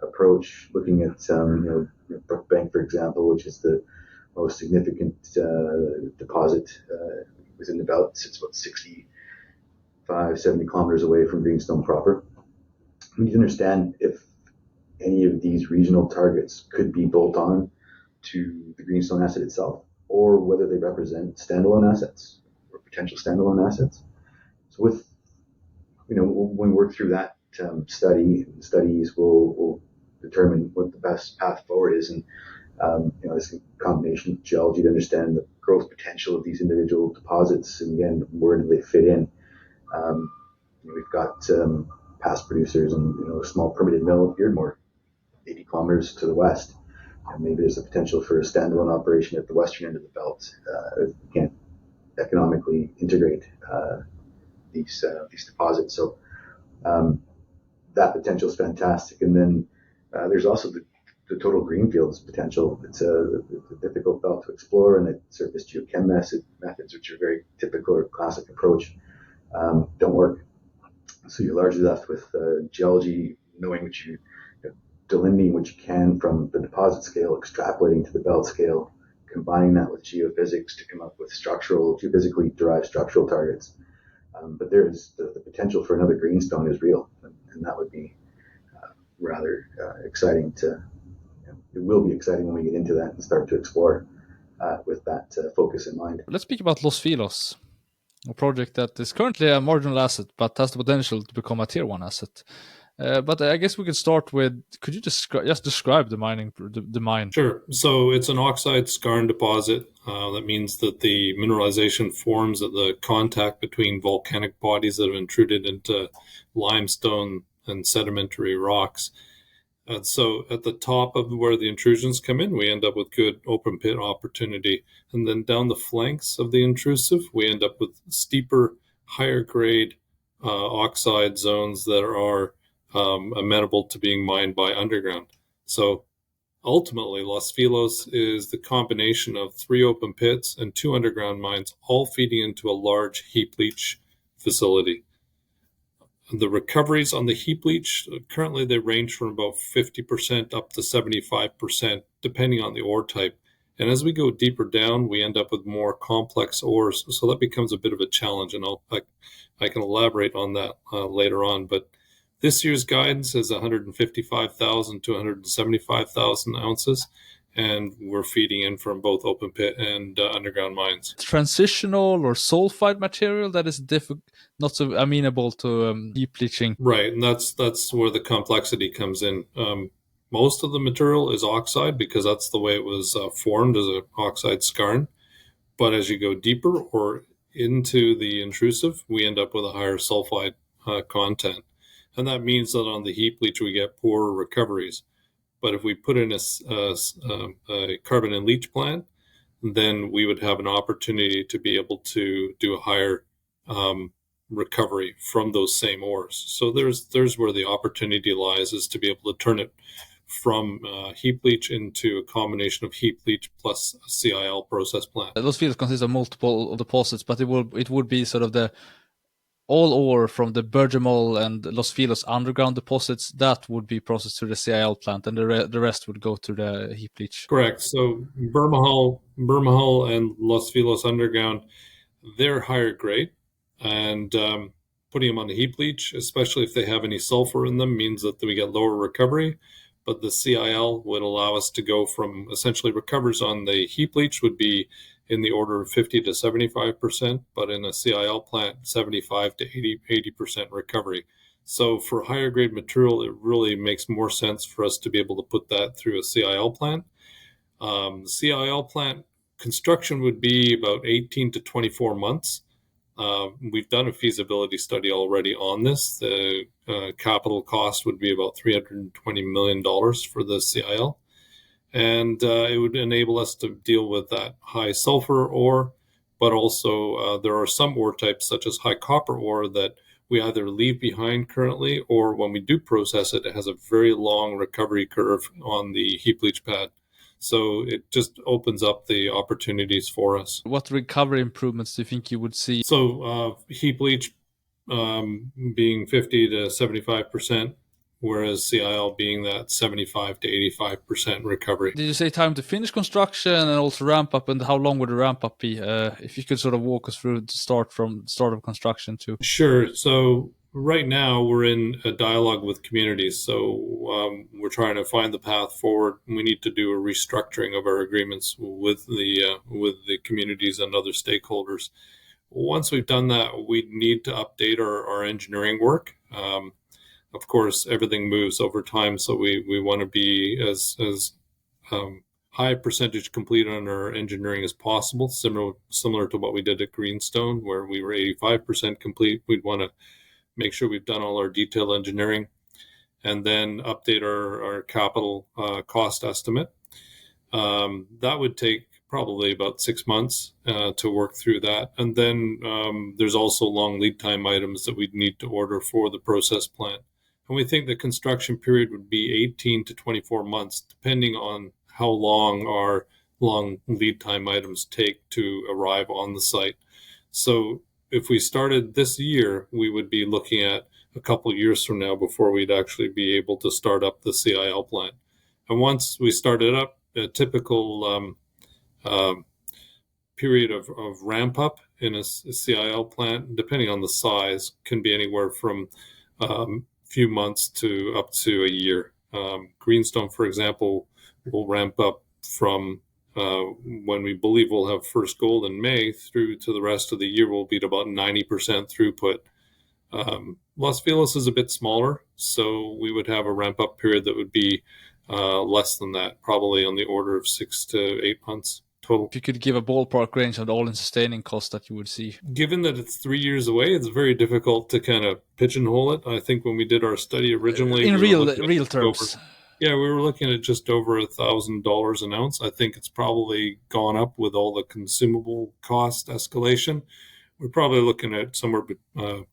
approach, looking at Brookbank, for example, which is the most significant deposit within the belt. It's about 65, 70 kilometers away from Greenstone proper. We need to understand if any of these regional targets could be bolt on to the Greenstone asset itself, or whether they represent standalone assets or potential standalone assets. So when we work through that studies will determine what the best path forward is, and this combination of geology to understand the growth potential of these individual deposits, and again, where do they fit in? We've got past producers and a small permitted mill here more 80 kilometers to the west, and maybe there's a potential for a standalone operation at the western end of the belt if we can't economically integrate these deposits. So that potential is fantastic. And then there's also the total greenfields potential. It's a difficult belt to explore, and the surface geochem methods, which are very typical or classic approach, don't work. So you're largely left with geology, knowing delineating what you can from the deposit scale, extrapolating to the belt scale, combining that with geophysics to come up with geophysically derived structural targets. But there's the potential for another Greenstone is real, and that would be rather exciting it will be exciting when we get into that and start to explore with that focus in mind. Let's speak about Los Filos, a project that is currently a marginal asset, but has the potential to become a tier 1 asset. But I guess we could start with, could you describe the mine? Sure. So it's an oxide skarn deposit. That means that the mineralization forms at the contact between volcanic bodies that have intruded into limestone and sedimentary rocks. And so at the top of where the intrusions come in, we end up with good open pit opportunity. And then down the flanks of the intrusive, we end up with steeper, higher grade oxide zones that are amenable to being mined by underground. So ultimately, Los Filos is the combination of 3 open pits and 2 underground mines, all feeding into a large heap leach facility. The recoveries on the heap leach, currently they range from about 50% up to 75%, depending on the ore type. And as we go deeper down, we end up with more complex ores. So that becomes a bit of a challenge, and I can elaborate on that later on. But this year's guidance is 155,000 to 175,000 ounces, and we're feeding in from both open pit and underground mines. Transitional or sulfide material that is not so amenable to heap leaching. Right, and that's where the complexity comes in. Most of the material is oxide because that's the way it was formed as an oxide skarn. But as you go deeper or into the intrusive, we end up with a higher sulfide content. And that means that on the heap leach, we get poorer recoveries. But if we put in a carbon-in-leach plant, then we would have an opportunity to be able to do a higher recovery from those same ores. So there's where the opportunity lies, is to be able to turn it from heap leach into a combination of heap leach plus a CIL process plant. Those fields consist of multiple deposits, but it would be sort of the all ore from the Bergamot and Los Filos underground deposits that would be processed through the CIL plant, and the rest would go to the heap leach. Correct. So Bermejal and Los Filos underground, they're higher grade, and putting them on the heap leach, especially if they have any sulfur in them, means that we get lower recovery. But the CIL would allow us to go from essentially recoveries on the heap leach would be in the order of 50 to 75%, but in a CIL plant, 75 to 80% recovery. So for higher grade material, it really makes more sense for us to be able to put that through a CIL plant. The CIL plant construction would be about 18 to 24 months. We've done a feasibility study already on this. The capital cost would be about $320 million for the CIL. And it would enable us to deal with that high sulfur ore, but also there are some ore types, such as high copper ore, that we either leave behind currently, or when we do process it, it has a very long recovery curve on the heap leach pad. So it just opens up the opportunities for us. What recovery improvements do you think you would see? So heap leach being 50 to 75%, whereas CIL being that 75 to 85% recovery. Did you say time to finish construction and also ramp up, and how long would the ramp up be? If you could sort of walk us through the start of construction to. Sure. So right now we're in a dialogue with communities. So we're trying to find the path forward. We need to do a restructuring of our agreements with the communities and other stakeholders. Once we've done that, we need to update our engineering work. Of course, everything moves over time, so we want to be as high percentage complete on our engineering as possible, similar to what we did at Greenstone, where we were 85% complete. We'd want to make sure we've done all our detailed engineering, and then update our capital cost estimate. That would take probably about 6 months to work through that. And then there's also long lead time items that we'd need to order for the process plant. And we think the construction period would be 18 to 24 months, depending on how long our long lead time items take to arrive on the site. So if we started this year, we would be looking at a couple of years from now before we'd actually be able to start up the CIL plant. And once we started up, a typical period of ramp up in a CIL plant, depending on the size, can be anywhere from few months to up to a year. Greenstone, for example, will ramp up from when we believe we'll have first gold in May through to the rest of the year will be at about 90% throughput. Los Filos is a bit smaller, so we would have a ramp up period that would be less than that, probably on the order of 6 to 8 months total. If you could give a ballpark range of the all-in sustaining cost that you would see. Given that it's 3 years away, it's very difficult to kind of pigeonhole it. I think when we did our study originally, in real terms. We were looking at just over $1,000 an ounce. I think it's probably gone up with all the consumable cost escalation. We're probably looking at somewhere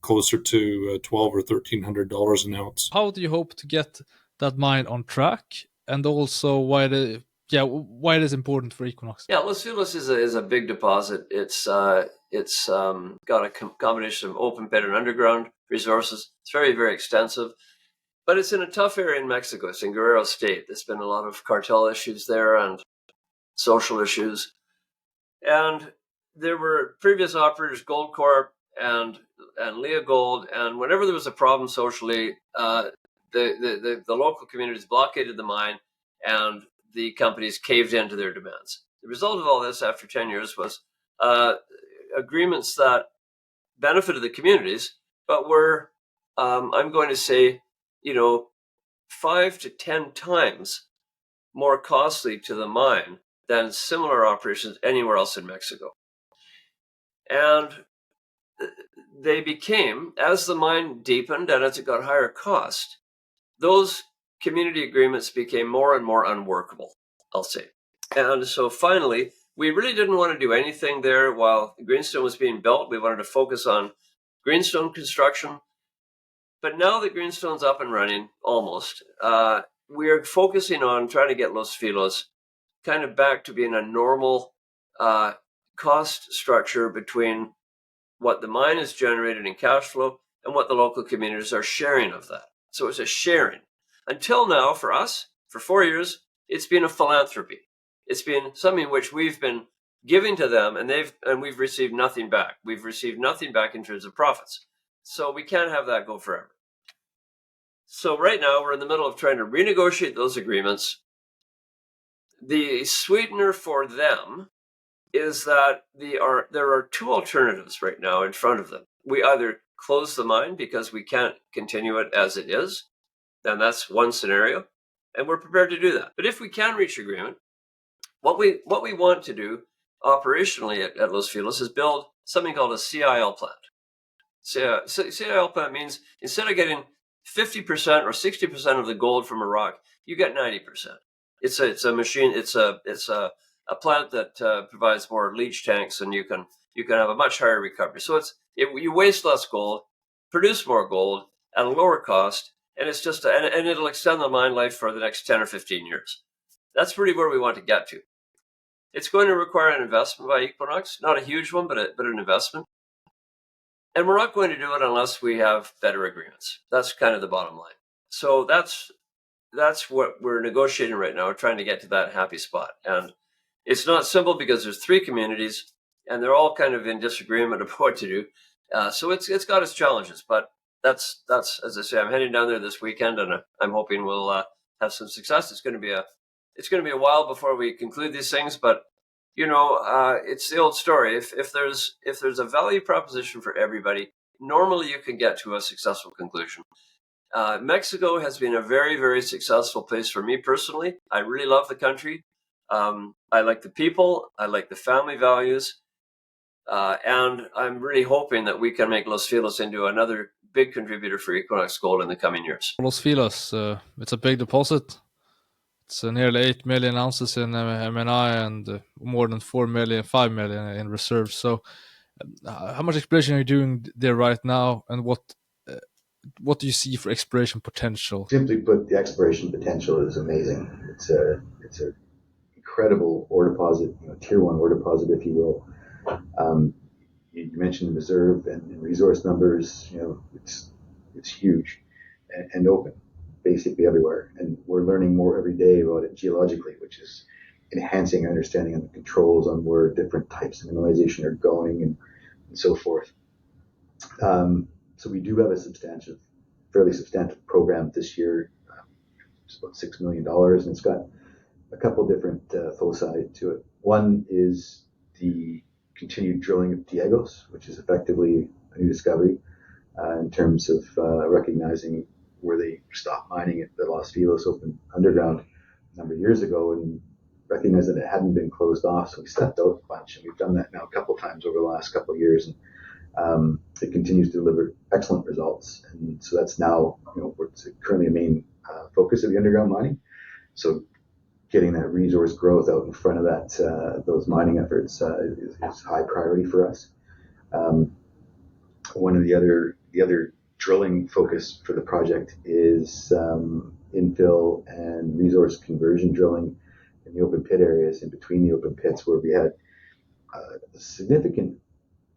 closer to $1,200 or $1,300 an ounce. How do you hope to get that mine on track, and also why it is important for Equinox? Yeah, Los Filos is a big deposit. It's got a combination of open pit and underground resources. It's very, very extensive, but it's in a tough area in Mexico. It's in Guerrero State. There's been a lot of cartel issues there and social issues, and there were previous operators, Goldcorp and Lea Gold, and whenever there was a problem socially, the local communities blockaded the mine, and the companies caved into their demands. The result of all this after 10 years was agreements that benefited the communities, but were, I'm going to say, 5 to 10 times more costly to the mine than similar operations anywhere else in Mexico. And they became, as the mine deepened and as it got higher cost, those community agreements became more and more unworkable, I'll say. And so finally, we really didn't want to do anything there while Greenstone was being built. We wanted to focus on Greenstone construction. But now that Greenstone's up and running, almost, we're focusing on trying to get Los Filos kind of back to being a normal cost structure between what the mine is generated in cash flow and what the local communities are sharing of that. So it's a sharing. Until now, for us, for 4 years, it's been a philanthropy. It's been something which we've been giving to them, and we've received nothing back. We've received nothing back in terms of profits. So we can't have that go forever. So right now, we're in the middle of trying to renegotiate those agreements. The sweetener for them is that there are two alternatives right now in front of them. We either close the mine because we can't continue it as it is, then that's one scenario, and we're prepared to do that. But if we can reach agreement, what we want to do operationally at Los Filos is build something called a CIL plant. CIL plant means instead of getting 50% or 60% of the gold from a rock, you get 90%. It's a machine. It's a plant that provides more leach tanks, and you can have a much higher recovery. So you waste less gold, produce more gold at a lower cost, and it's just and it'll extend the mine life for the next 10 or 15 years. That's really where we want to get to. It's going to require an investment by Equinox, not a huge one, but an investment. And we're not going to do it unless we have better agreements. That's kind of the bottom line. So that's what we're negotiating right now. We're trying to get to that happy spot. And it's not simple because there's 3 communities, and they're all kind of in disagreement about what to do. So it's got its challenges, but that's as I say, I'm heading down there this weekend, and I'm hoping we'll have some success. It's going to be a while before we conclude these things, but it's the old story. If there's a value proposition for everybody, normally you can get to a successful conclusion. Mexico has been a very, very successful place for me personally. I really love the country. I like the people. I like the family values. And I'm really hoping that we can make Los Filos into another big contributor for Equinox Gold in the coming years. Los Filos, it's a big deposit. It's nearly 8 million ounces in M&I and more than 5 million in reserves. So how much exploration are you doing there right now, and what do you see for exploration potential? Simply put, the exploration potential is amazing. It's a incredible ore deposit, tier 1 ore deposit, if you will. You mentioned reserve and resource numbers. It's huge and open, basically everywhere. And we're learning more every day about it geologically, which is enhancing our understanding of the controls on where different types of mineralization are going and so forth. So we do have a fairly substantial program this year. It's about $6 million, and it's got a couple different foci to it. One is the continued drilling of Diegos, which is effectively a new discovery in terms of recognizing where they stopped mining at the Los Filos open underground a number of years ago, and recognized that it hadn't been closed off, so we stepped out a bunch, and we've done that now a couple times over the last couple of years, and it continues to deliver excellent results. And so that's now, it's currently a main focus of the underground mining. So getting that resource growth out in front of that those mining efforts is high priority for us. One of the other drilling focus for the project is infill and resource conversion drilling in the open pit areas, in between the open pits, where we had a significant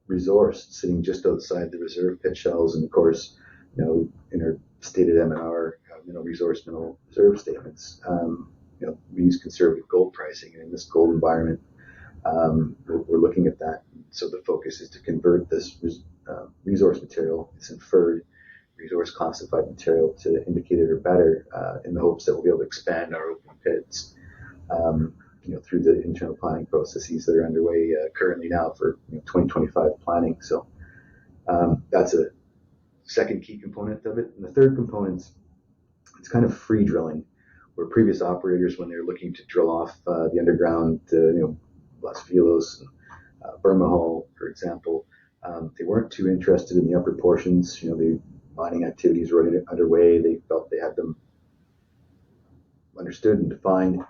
resource sitting just outside the reserve pit shells. And of course, in our stated M&R, mineral resource, mineral reserve statements, we use conservative gold pricing, and in this gold environment, we're looking at that. So the focus is to convert this resource material, this inferred resource classified material, to indicated or better, in the hopes that we'll be able to expand our open pits through the internal planning processes that are underway currently now for 2025 planning. So that's a second key component of it. And the third component, it's kind of free drilling, where previous operators, when they're looking to drill off the underground, Los Filos, Bermejal, for example, they weren't too interested in the upper portions. The mining activities were already underway. They felt they had them understood and defined.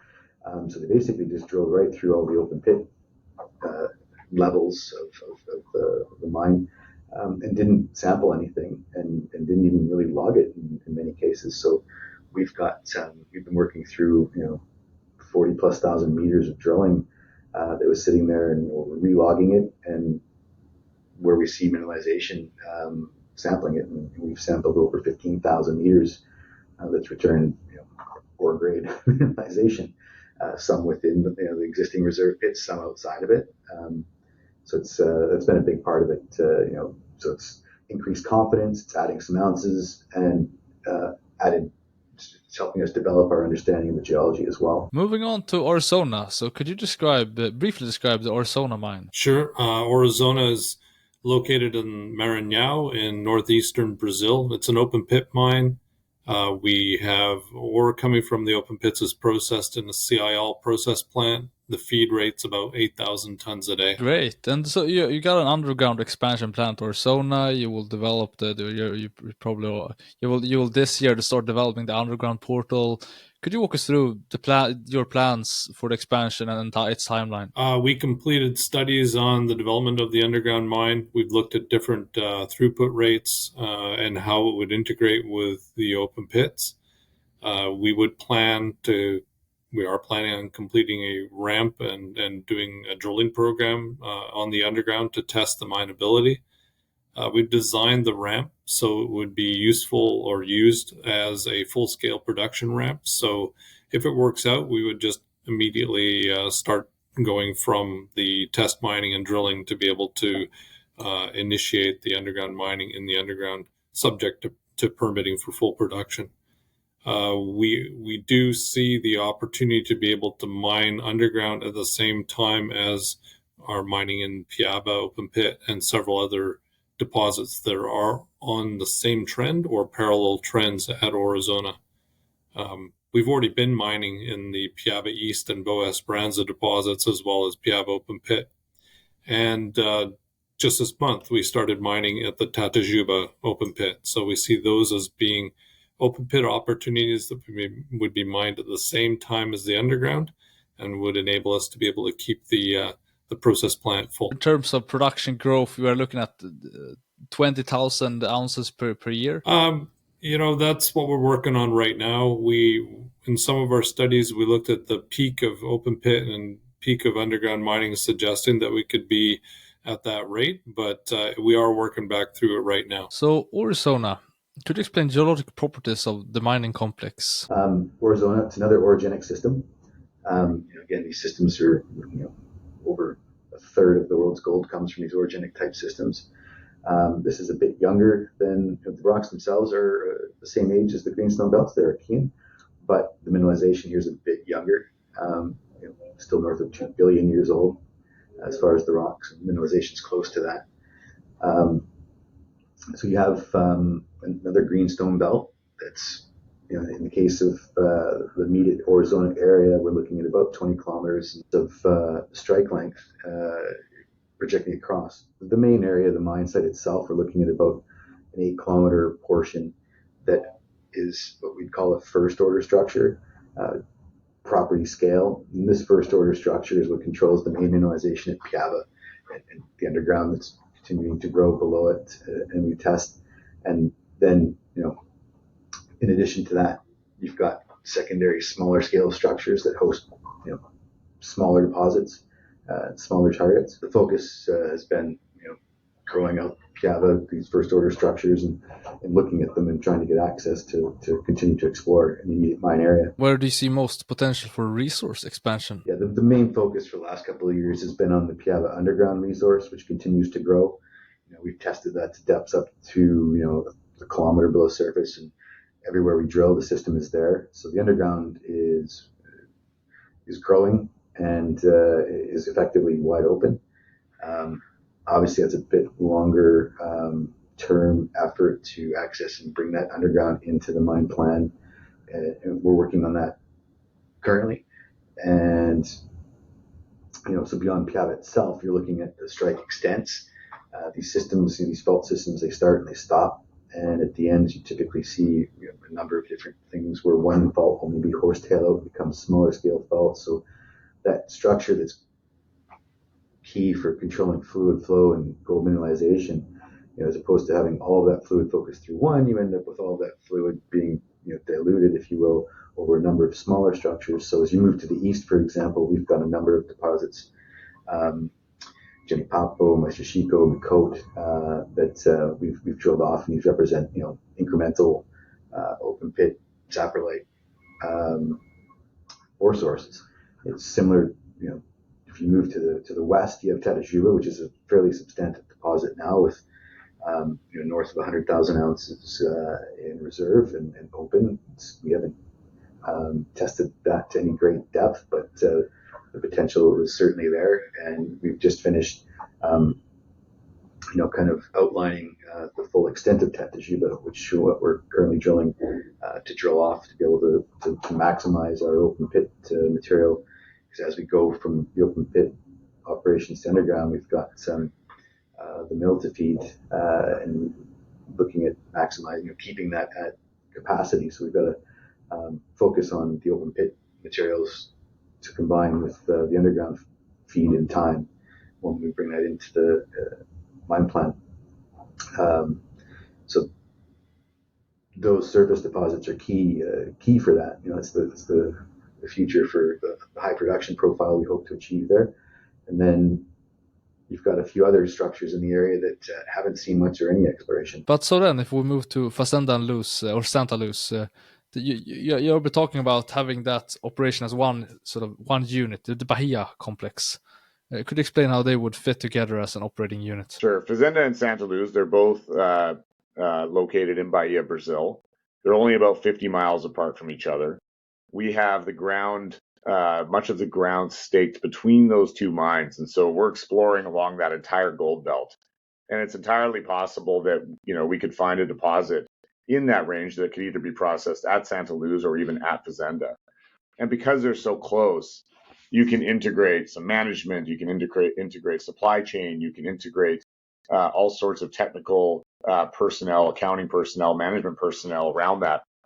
So they basically just drilled right through all the open pit levels of the mine, and didn't sample anything, and didn't even really log it in many cases. So we've been working through 40,000+ meters of drilling that was sitting there, and we're re-logging it, and where we see mineralization, sampling it, and we've sampled over 15,000 meters that's returned ore grade mineralization, some within the existing reserve pits, some outside of it. So that's been a big part of it. So it's increased confidence, it's adding some ounces, and it's helping us develop our understanding of the geology as well. Moving on to Aurizona. So could you briefly describe the Aurizona mine? Sure. Aurizona is located in Maranhão in northeastern Brazil. It's an open pit mine. We have ore coming from the open pits is processed in the CIL process plant. The feed rate's about 8,000 tons a day. Great. And so you got an underground expansion plan to Aurizona. You will develop you will this year to start developing the underground portal. Could you walk us through your plans for the expansion and its timeline? We completed studies on the development of the underground mine. We've looked at different throughput rates and how it would integrate with the open pits. We are planning on completing a ramp and doing a drilling program on the underground to test the mineability. We've designed the ramp so it would be useful or used as a full-scale production ramp. So if it works out, we would just immediately start going from the test mining and drilling to be able to initiate the underground mining in the underground, subject to permitting for full production. We do see the opportunity to be able to mine underground at the same time as our mining in Piaba open pit and several other deposits that are on the same trend or parallel trends at Aurizona. We've already been mining in the Piaba East and Boa Esperanza deposits as well as Piaba open pit. And just this month, we started mining at the Tatajuba open pit. So we see those as being open pit opportunities that would be mined at the same time as the underground and would enable us to be able to keep the process plant full. In terms of production growth, we are looking at 20,000 ounces per year. That's what we're working on right now. In some of our studies, we looked at the peak of open pit and peak of underground mining, suggesting that we could be at that rate, but we are working back through it right now. So Aurizona, could you explain geologic properties of the mining complex? Aurizona, it's another orogenic system. Again, these systems are, over a third of the world's gold comes from these orogenic type systems. This is a bit younger than the rocks themselves are the same age as the Greenstone belts. They're Archean, but the mineralization here is a bit younger, still north of 2 billion years old as far as the rocks. Mineralization is close to that. So you have another greenstone belt that's, in the case of the immediate Aurizona area, we're looking at about 20 kilometers of strike length projecting across. The main area of the mine site itself, we're looking at about an 8-kilometer portion that is what we'd call a first order structure, property scale. And this first order structure is what controls the main mineralization at Piaba and the underground that's continuing to grow below it, and we test. And then, in addition to that, you've got secondary smaller scale structures that host, smaller deposits, smaller targets. The focus has been, growing out Piaba, these first order structures, and looking at them and trying to get access to continue to explore in the immediate mine area. Where do you see most potential for resource expansion? Yeah, the main focus for the last couple of years has been on the Piaba underground resource, which continues to grow. We've tested that to depths up to, a kilometer below surface, and everywhere we drill, the system is there. So the underground is growing and is effectively wide open. Obviously, that's a bit longer term effort to access and bring that underground into the mine plan. And we're working on that currently. And, so beyond Piaba itself, you're looking at the strike extents. These systems, these fault systems, they start and they stop. And at the end, you typically see a number of different things where one fault will maybe horsetail out, becomes smaller scale faults. So that structure that's key for controlling fluid flow and gold mineralization, as opposed to having all of that fluid focused through one, you end up with all of that fluid being diluted, if you will, over a number of smaller structures. So as you move to the east, for example, we've got a number of deposits, Jenipapo, Mashishiko, Makote, that we've drilled off, and these represent, incremental open pit saprolite ore sources. It's similar, if you move to the west, you have Tatajuba, which is a fairly substantive deposit now with north of 100,000 ounces in reserve and open. We haven't tested that to any great depth, but the potential is certainly there. And we've just finished, kind of outlining the full extent of Tatajuba, which what we're currently drilling to drill off to be able to maximize our open pit material. Because as we go from the open pit operations to underground, we've got the mill to feed and looking at maximizing, keeping that at capacity. So we've got to focus on the open pit materials to combine with the underground feed in time when we bring that into the mine plan. So those surface deposits are key for that. It's the future for the high production profile we hope to achieve there. And then you've got a few other structures in the area that haven't seen much or any exploration. But so then, if we move to Fazenda and Luz, or Santa Luz, you'll be talking about having that operation as one unit, the Bahia complex. Could you explain how they would fit together as an operating unit? Sure. Fazenda and Santa Luz, they're both located in Bahia, Brazil. They're only about 50 miles apart from each other. We have the ground, much of the ground staked between those two mines. And so we're exploring along that entire gold belt. And it's entirely possible that, we could find a deposit in that range that could either be processed at Santa Luz or even at Fazenda. And because they're so close, you can integrate some management, you can integrate supply chain, you can integrate all sorts of technical personnel, accounting personnel, management personnel around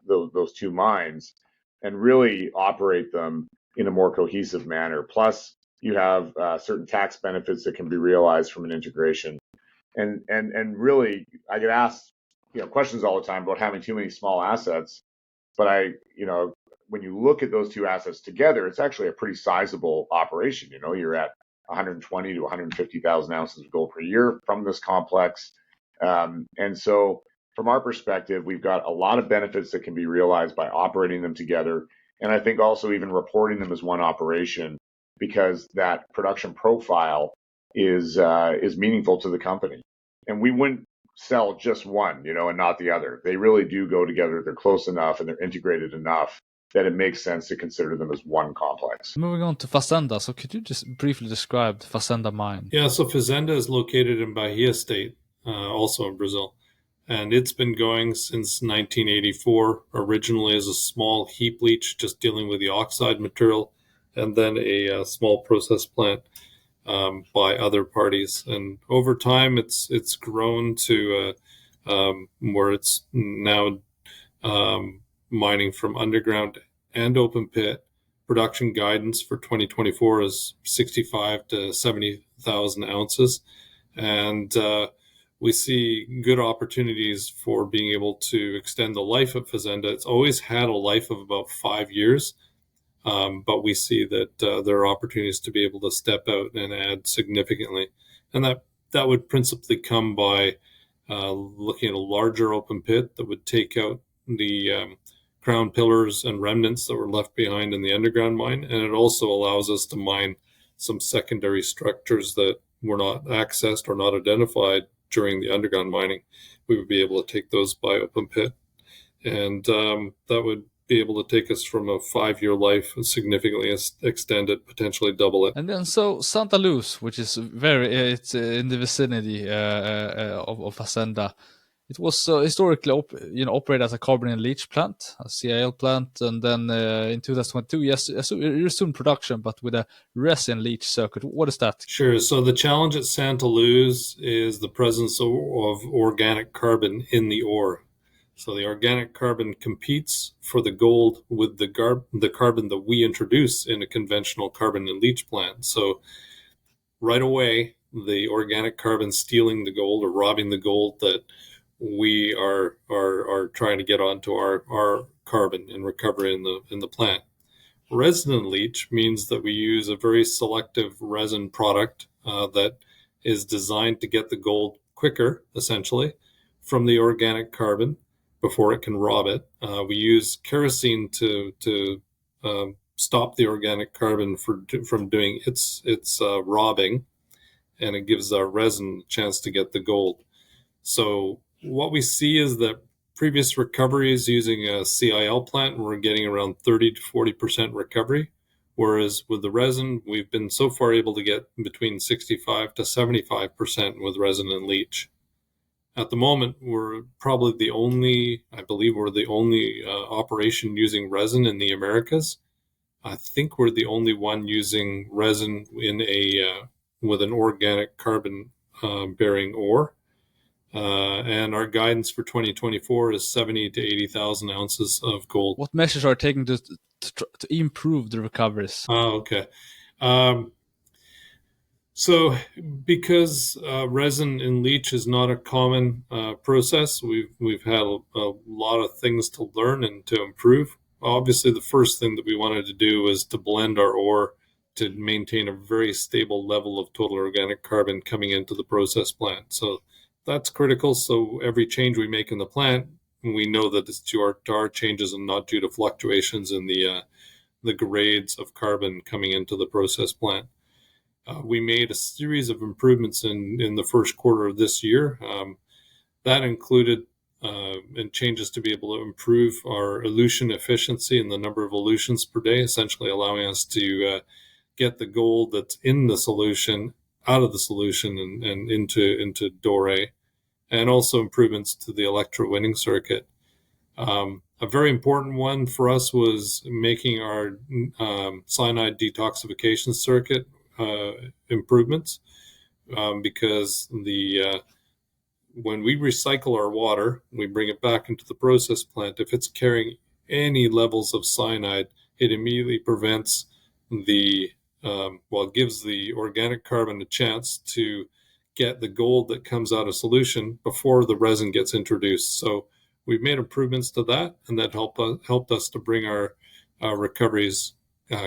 those two mines, and really operate them in a more cohesive manner. Plus, you have certain tax benefits that can be realized from an integration. And really, I get asked questions all the time about having too many small assets, but when you look at those two assets together, it's actually a pretty sizable operation. You're at 120 to 150,000 ounces of gold per year from this complex. And so from our perspective, we've got a lot of benefits that can be realized by operating them together. And I think also even reporting them as one operation, because that production profile is meaningful to the company. And we wouldn't sell just one, and not the other. They really do go together. They're close enough and they're integrated enough that it makes sense to consider them as one complex. Moving on to Fazenda, so could you just briefly describe the Fazenda mine? Yeah, so Fazenda is located in Bahia State, also in Brazil. And it's been going since 1984, originally as a small heap leach, just dealing with the oxide material, and then a small process plant by other parties. And over time, it's grown to where it's now mining from underground and open pit. Production guidance for 2024 is 65 to 70,000 ounces. And we see good opportunities for being able to extend the life of Fazenda. It's always had a life of about 5 years, but we see that there are opportunities to be able to step out and add significantly. And that would principally come by looking at a larger open pit that would take out the crown pillars and remnants that were left behind in the underground mine. And it also allows us to mine some secondary structures that were not accessed or not identified during the underground mining. We would be able to take those by open pit. And that would be able to take us from a 5-year life and significantly extend it, potentially double it. And then so Santa Luz, which is it's in the vicinity of Fazenda. It was historically operated as a carbon-in-leach plant, a CIL plant, and then in 2022, yes, it resumed production, but with a resin-leach circuit. What is that? Sure. So the challenge at Santa Luz is the presence of organic carbon in the ore. So the organic carbon competes for the gold with the carbon that we introduce in a conventional carbon-in-leach plant. So right away, the organic carbon stealing the gold or robbing the gold that we are trying to get onto our carbon and recovery in the plant. Resin-in-Leach means that we use a very selective resin product that is designed to get the gold quicker, essentially, from the organic carbon before it can rob it. We use kerosene to stop the organic carbon from doing its robbing, and it gives our resin a chance to get the gold. So what we see is that previous recoveries using a CIL plant, we're getting around 30 to 40% recovery, whereas with the resin, we've been so far able to get between 65 to 75% with Resin-in-Leach. At the moment, we're probably the only, I believe we're the only operation using resin in the Americas. I think we're the only one using resin in with an organic carbon bearing ore. And our guidance for 2024 is 70 to 80,000 ounces of gold. What measures are taken to improve the recoveries? Oh, okay. So because Resin-in-Leach is not a common process, we've had a lot of things to learn and to improve. Obviously, the first thing that we wanted to do was to blend our ore to maintain a very stable level of total organic carbon coming into the process plant. So that's critical. So every change we make in the plant, we know that it's to our changes and not due to fluctuations in the grades of carbon coming into the process plant. We made a series of improvements in the first quarter of this year. That included and changes to be able to improve our elution efficiency and the number of elutions per day, essentially allowing us to get the gold that's in the solution out of the solution and into doré, and also improvements to the electrowinning circuit. A very important one for us was making our cyanide detoxification circuit improvements, because when we recycle our water, we bring it back into the process plant. If it's carrying any levels of cyanide, it immediately prevents gives the organic carbon a chance to get the gold that comes out of solution before the resin gets introduced. So we've made improvements to that, and that helped us to bring our recoveries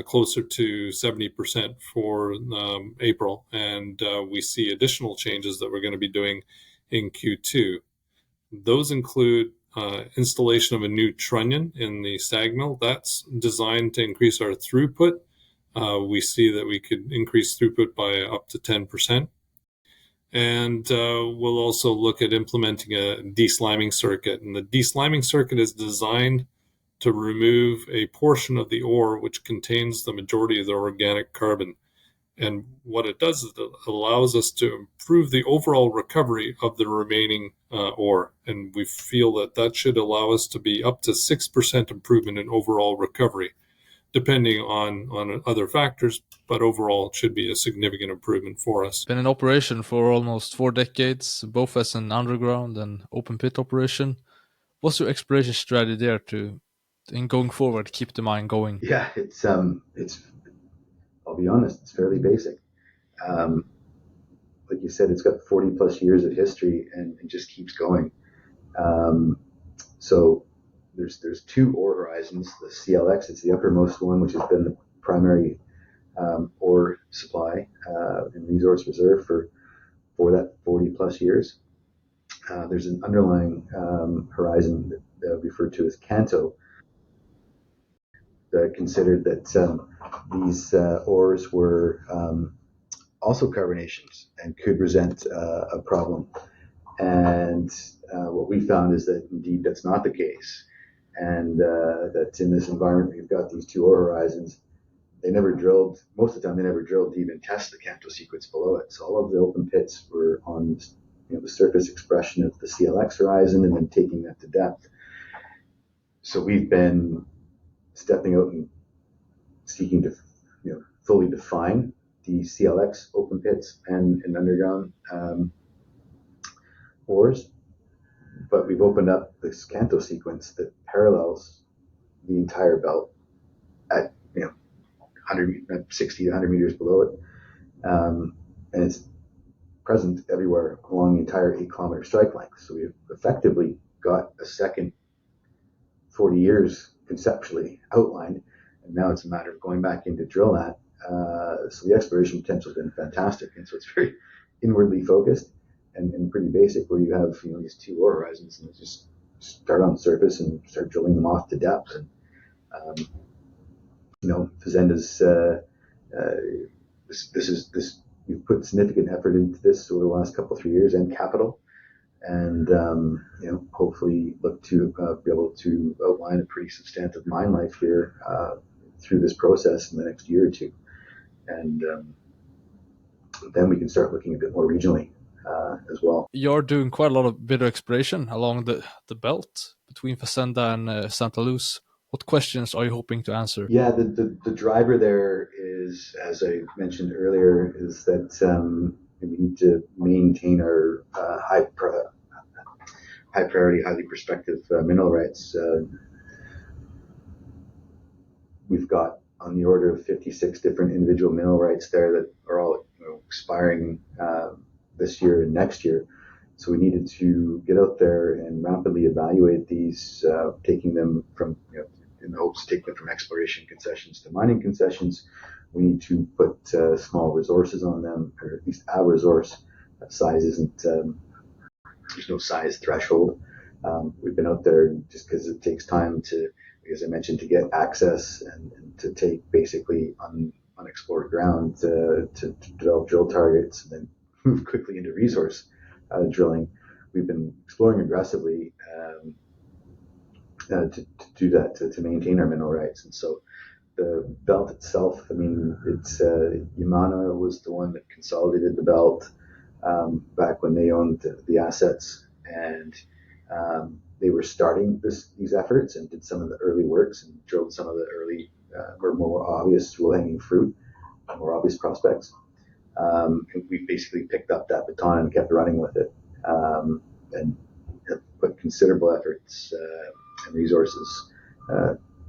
closer to 70% for April. And we see additional changes that we're going to be doing in Q2. Those include installation of a new trunnion in the SAG mill. That's designed to increase our throughput. We see that we could increase throughput by up to 10%. And we'll also look at implementing a desliming circuit. And the desliming circuit is designed to remove a portion of the ore which contains the majority of the organic carbon. And what it does is it allows us to improve the overall recovery of the remaining ore. And we feel that should allow us to be up to 6% improvement in overall recovery, depending on other factors, but overall it should be a significant improvement for us. Been in operation for almost 4 decades, both as an underground and open pit operation. What's your exploration strategy there in going forward, keep the mine going? Yeah, it's I'll be honest, it's fairly basic. Like you said, it's got 40 plus years of history and it just keeps going. So there's two ore horizons. The CLX, it's the uppermost one, which has been the primary ore supply and resource reserve for that 40 plus years. There's an underlying horizon that referred to as Canto, that considered that these ores were also carbonaceous and could present a problem. And what we found is that indeed that's not the case. And that in this environment, we've got these two ore horizons. They never drilled, most of the time, they never drilled to even test the Canto sequence below it. So all of the open pits were on the surface expression of the CLX horizon and then taking that to depth. So we've been stepping out and seeking to fully define the CLX open pits and underground ores. But we've opened up this Canto sequence that parallels the entire belt at 60 to 100 meters below it. And it's present everywhere along the entire 8-kilometer strike length. So we've effectively got a second 40 years conceptually outlined, and now it's a matter of going back in to drill that. So the exploration potential has been fantastic, and so it's very inwardly focused and pretty basic, where you have these 2 ore horizons, and just start on the surface and start drilling them off to depth. And Fazenda's this we've put significant effort into this over the last 3 years, and capital, and hopefully look to be able to outline a pretty substantive mine life here through this process in the next year or two, and then we can start looking a bit more regionally as well. You're doing quite a lot of bit of exploration along the belt between Fazenda and Santa Luz. What questions are you hoping to answer? Yeah, the driver there is, as I mentioned earlier, is that we need to maintain our high priority, highly prospective mineral rights. We've got on the order of 56 different individual mineral rights there that are all expiring this year and next year. So we needed to get out there and rapidly evaluate these, taking them from, in the hopes of taking them from exploration concessions to mining concessions. We need to put small resources on them, or at least a resource. That size isn't, there's no size threshold. We've been out there just because it takes time to, as I mentioned, to get access and to take basically unexplored ground to develop drill targets and then move quickly into resource drilling. We've been exploring aggressively to do that, to maintain our mineral rights. And so the belt itself, it's Yamana was the one that consolidated the belt back when they owned the assets, and they were starting these efforts and did some of the early works and drilled some of the early or more obvious low-hanging fruit, more obvious prospects. And we basically picked up that baton and kept running with it, and have put considerable efforts and resources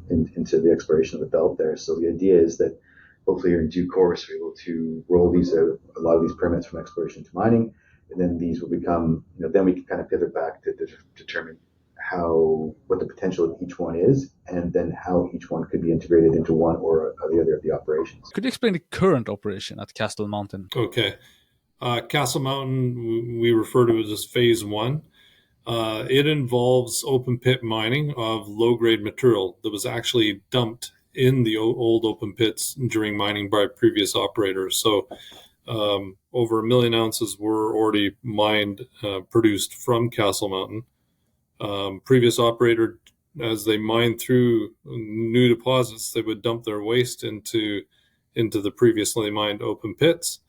into the exploration of the belt there. So the idea is that hopefully in due course we're able to roll these out, a lot of these permits from exploration to mining, and then these will become, then we can kind of pivot back to determine what the potential of each one is, and then how each one could be integrated into one or the other of the operations. Could you explain the current operation at Castle Mountain? Okay. Castle Mountain, we refer to it as Phase 1. It involves open pit mining of low-grade material that was actually dumped in the old open pits during mining by previous operators. So over 1 million ounces were already mined, produced from Castle Mountain. Previous operator, as they mined through new deposits, they would dump their waste into the previously mined open pits.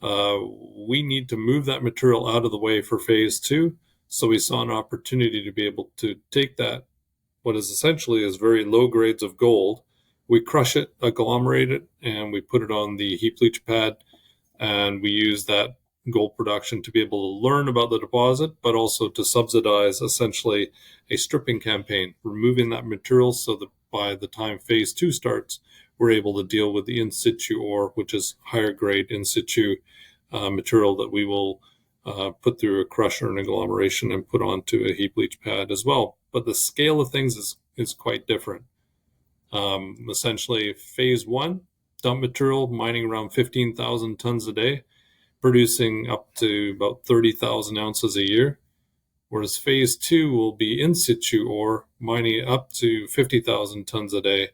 We need to move that material out of the way for Phase 2. So we saw an opportunity to be able to take that, what is essentially is very low grades of gold. We crush it, agglomerate it, and we put it on the heap leach pad, and we use that gold production to be able to learn about the deposit, but also to subsidize essentially a stripping campaign, removing that material so that by the time Phase 2 starts, we're able to deal with the in situ ore, which is higher grade in situ material that we will put through a crusher and agglomeration and put onto a heap leach pad as well. But the scale of things is quite different. Essentially, Phase 1, dump material, mining around 15,000 tons a day, producing up to about 30,000 ounces a year. Whereas Phase 2 will be in situ ore, mining up to 50,000 tons a day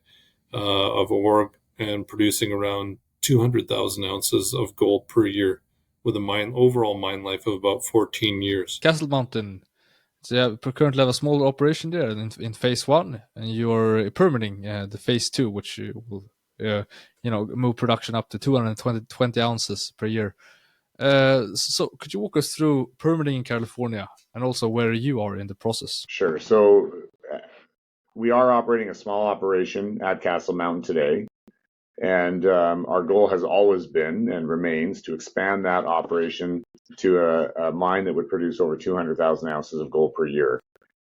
of ore and producing around 200,000 ounces of gold per year, with a overall mine life of about 14 years. Castle Mountain, so you have currently have a small operation there in Phase 1, and you're permitting the Phase 2, which will move production up to 220 ounces per year. So could you walk us through permitting in California and also where you are in the process? Sure. So we are operating a small operation at Castle Mountain today. And our goal has always been and remains to expand that operation to a mine that would produce over 200,000 ounces of gold per year.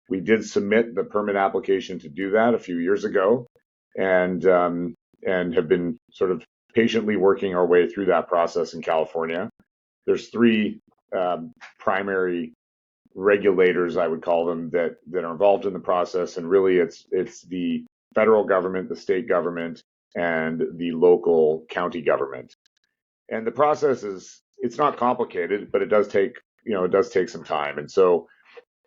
We did submit the permit application to do that a few years ago, and have been sort of patiently working our way through that process in California. there's three primary regulators, I would call them, that are involved in the process, and really it's the federal government, the state government, and the local county government. And the process it's not complicated, but it does take some time. And so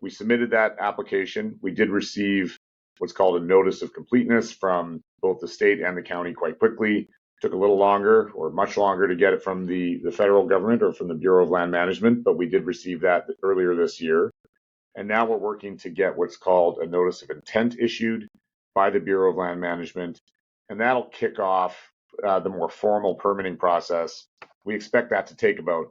we submitted that application. We did receive what's called a notice of completeness from both the state and the county quite quickly. Took a little longer or much longer to get it from the federal government or from the Bureau of Land Management, but we did receive that earlier this year. And now we're working to get what's called a notice of intent issued by the Bureau of Land Management, and that'll kick off the more formal permitting process. We expect that to take about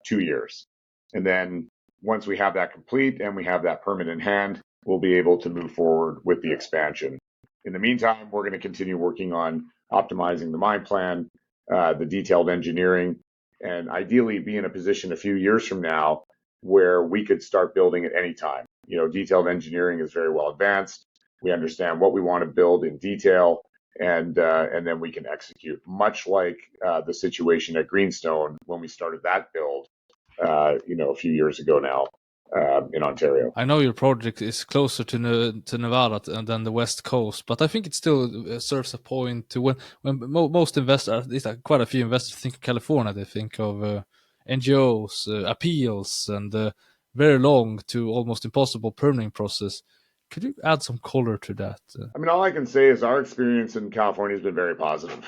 2 years. And then once we have that complete and we have that permit in hand, we'll be able to move forward with the expansion. In the meantime, we're going to continue working on optimizing the mine plan, the detailed engineering, and ideally be in a position a few years from now where we could start building at any time. Detailed engineering is very well advanced. We understand what we want to build in detail, and then we can execute, much like the situation at Greenstone when we started that build, a few years ago now in Ontario. I know your project is closer to Nevada than the West Coast, but I think it still serves a point to when most investors, at least quite a few investors, think of California, they think of NGOs, appeals, and very long to almost impossible permitting process. Could you add some color to that? I mean, all I can say is our experience in California has been very positive.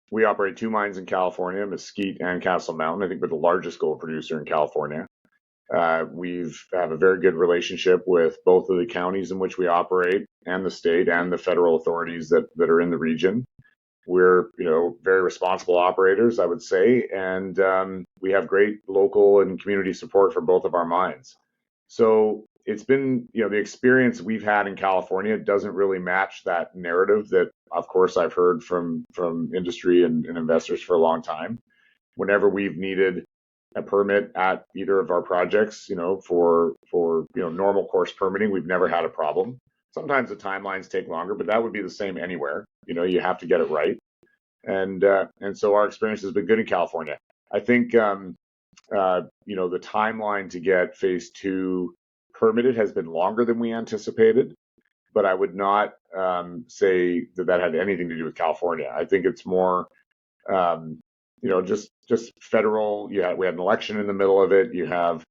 We operate 2 mines in California, Mesquite and Castle Mountain. I think we're the largest gold producer in California. We have a very good relationship with both of the counties in which we operate and the state and the federal authorities that are in the region. We're, very responsible operators, I would say, and we have great local and community support for both of our mines. So it's been, the experience we've had in California doesn't really match that narrative that, of course, I've heard from industry and investors for a long time. Whenever we've needed a permit at either of our projects, for normal course permitting, we've never had a problem. Sometimes the timelines take longer, but that would be the same anywhere. You have to get it right. And so our experience has been good in California. I think, the timeline to get phase 2 permitted has been longer than we anticipated, but I would not say that had anything to do with California. I think it's more, just federal. We had an election in the middle of it. You have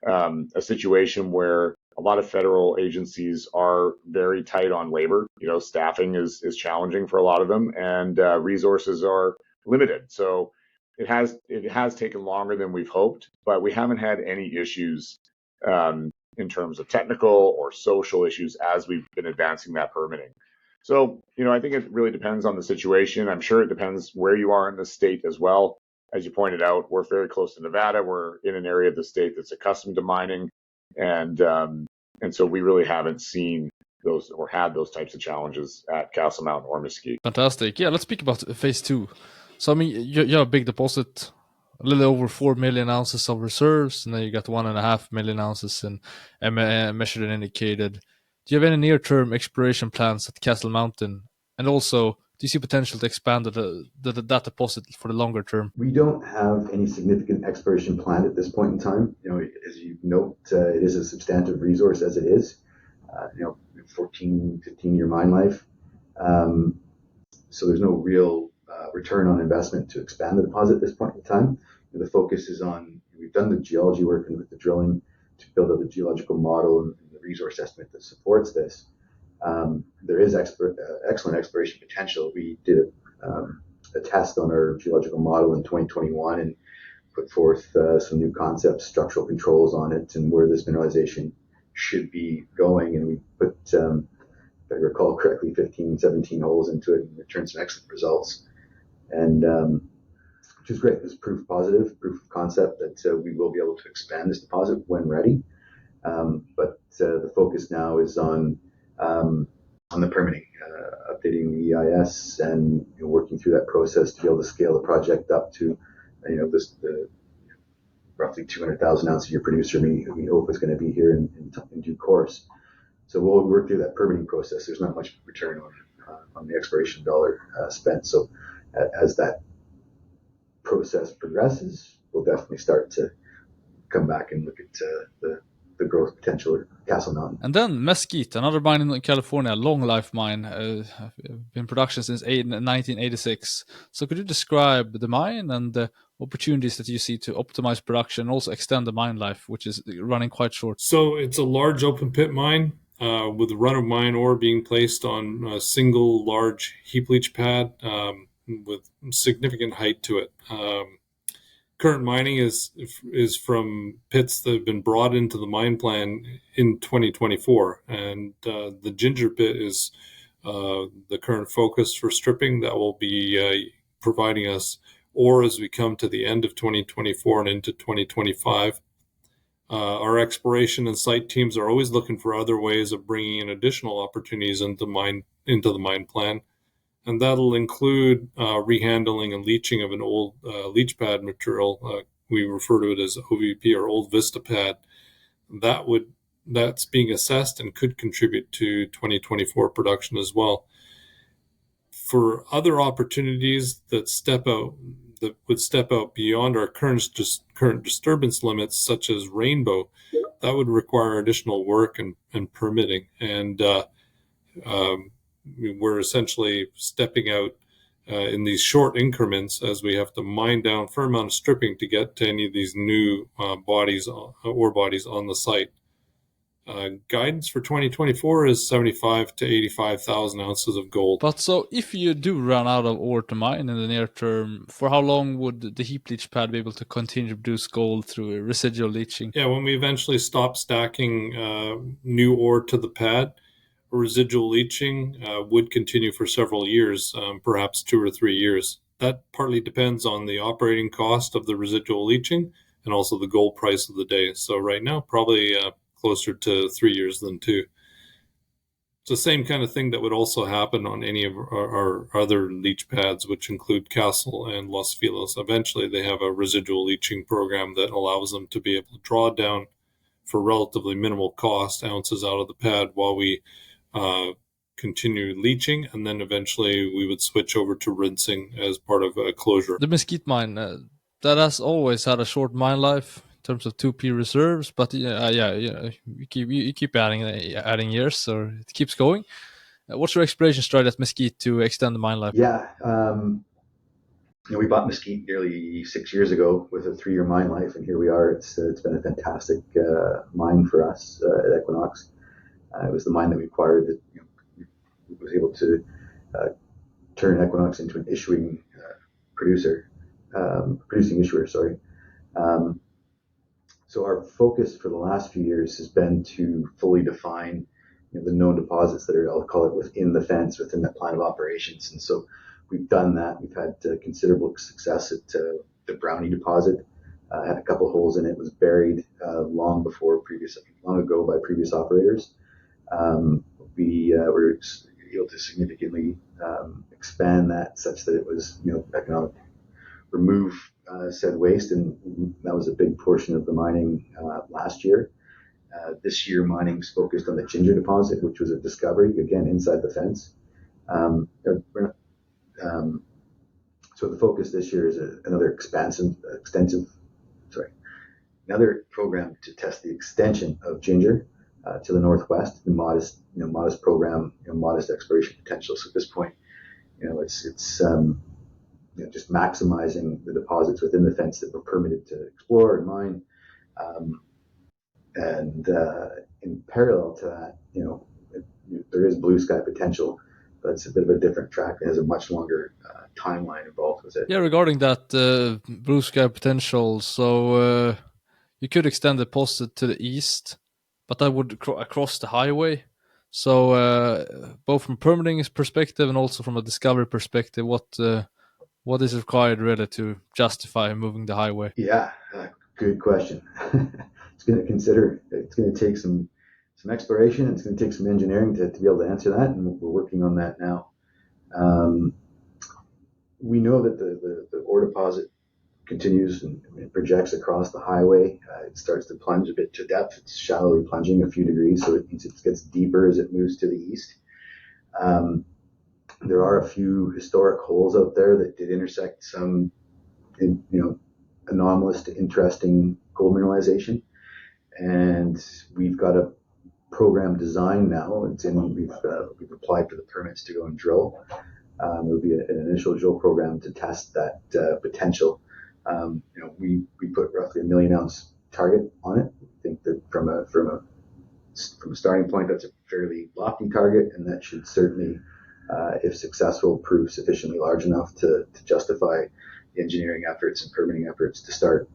a situation where a lot of federal agencies are very tight on labor. Staffing is challenging for a lot of them, and resources are limited. So it has taken longer than we've hoped, but we haven't had any issues in terms of technical or social issues as we've been advancing that permitting. So, I think it really depends on the situation. I'm sure it depends where you are in the state as well. As you pointed out, we're very close to Nevada. We're in an area of the state that's accustomed to mining, and so we really haven't seen those or had those types of challenges at Castle Mountain or Mesquite. Fantastic. Yeah, let's speak about phase 2. So, I mean, you have a big deposit, a little over 4 million ounces of reserves, and then you got 1.5 million ounces in measured and indicated. Do you have any near-term exploration plans at Castle Mountain? And also, do you see potential to expand that deposit for the longer term? We don't have any significant exploration plan at this point in time. As you note, it is a substantive resource as it is. 14, 15-year mine life. So there's no real return on investment to expand the deposit at this point in time. The focus is on, we've done the geology work and with the drilling to build out the geological model and the resource estimate that supports this. There is excellent exploration potential. We did a test on our geological model in 2021 and put forth some new concepts, structural controls on it, and where this mineralization should be going. And we put, if I recall correctly, 15, 17 holes into it and returned some excellent results. And which is great. It's proof of concept that we will be able to expand this deposit when ready. But the focus now is on the permitting, updating the EIS and working through that process to be able to scale the project up to, the roughly 200,000 ounce a year producer we hope is going to be here in due course. So we'll work through that permitting process. There's not much return on the exploration dollar spent. So as that process progresses, we'll definitely start to come back and look at the growth potential of Castle Mountain. And then Mesquite, another mine in California, long life mine, been in production since 1986. So could you describe the mine and the opportunities that you see to optimize production and also extend the mine life, which is running quite short? So it's a large open pit mine with run-of-mine ore being placed on a single large heap leach pad with significant height to it. Current mining is from pits that have been brought into the mine plan in 2024, and the Ginger pit is the current focus for stripping that will be providing us ore as we come to the end of 2024 and into 2025. Our exploration and site teams are always looking for other ways of bringing in additional opportunities into the mine plan. And that'll include rehandling and leaching of an old leach pad material. We refer to it as OVP, or Old Vista pad. That's being assessed and could contribute to 2024 production as well. For other opportunities that would step out beyond our current disturbance limits, such as Rainbow, that would require additional work and permitting. And we're essentially stepping out in these short increments as we have to mine down a fair amount of stripping to get to any of these new ore bodies on the site. Guidance for 2024 is 75 to 85,000 ounces of gold. But so if you do run out of ore to mine in the near term, for how long would the heap leach pad be able to continue to produce gold through residual leaching? Yeah, when we eventually stop stacking new ore to the pad, residual leaching would continue for several years, perhaps 2 or 3 years. That partly depends on the operating cost of the residual leaching and also the gold price of the day. So right now, probably closer to 3 years than 2. It's the same kind of thing that would also happen on any of our other leach pads, which include Castle and Los Filos. Eventually, they have a residual leaching program that allows them to be able to draw down for relatively minimal cost ounces out of the pad while we continue leaching, and then eventually we would switch over to rinsing as part of a closure. The Mesquite mine, that has always had a short mine life in terms of 2P reserves, but you keep adding years, so it keeps going. What's your exploration strategy at Mesquite to extend the mine life? Yeah, we bought Mesquite nearly 6 years ago with a 3-year mine life, and here we are. It's been a fantastic mine for us at Equinox. It was the mine that we acquired that was able to turn Equinox into an issuing producing issuer. Sorry. So our focus for the last few years has been to fully define the known deposits that are, I'll call it, within the fence, within that plan of operations. And so we've done that. We've had considerable success at the Brownie deposit. Had a couple of holes in it. Was buried long ago by previous operators. We were able to significantly expand that such that it was economic. Remove said waste, and that was a big portion of the mining last year. This year, mining was focused on the Ginger deposit, which was a discovery, again, inside the fence. So the focus this year is another another program to test the extension of Ginger to the northwest. The modest program, modest exploration potential. So at this point, it's just maximizing the deposits within the fence that were permitted to explore and mine. And in parallel to that, there is blue sky potential, but it's a bit of a different track. It has a much longer timeline involved with it. Yeah, regarding that blue sky potential, so you could extend the deposit to the east, but that would across the highway. So both from permitting perspective and also from a discovery perspective, what is required really to justify moving the highway? Yeah, good question. It's going to take some exploration. It's going to take some engineering to be able to answer that, and we're working on that now. We know that the ore deposit continues and projects across the highway. It starts to plunge a bit to depth. It's shallowly plunging a few degrees, so it means it gets deeper as it moves to the east. There are a few historic holes out there that did intersect some, anomalous to interesting gold mineralization. And we've got a program design now. We've applied for the permits to go and drill. It would be an initial drill program to test that potential. We put roughly a 1 million ounce target on it. I think that from a starting point, that's a fairly lofty target, and that should certainly, if successful, prove sufficiently large enough to justify the engineering efforts and permitting efforts to start,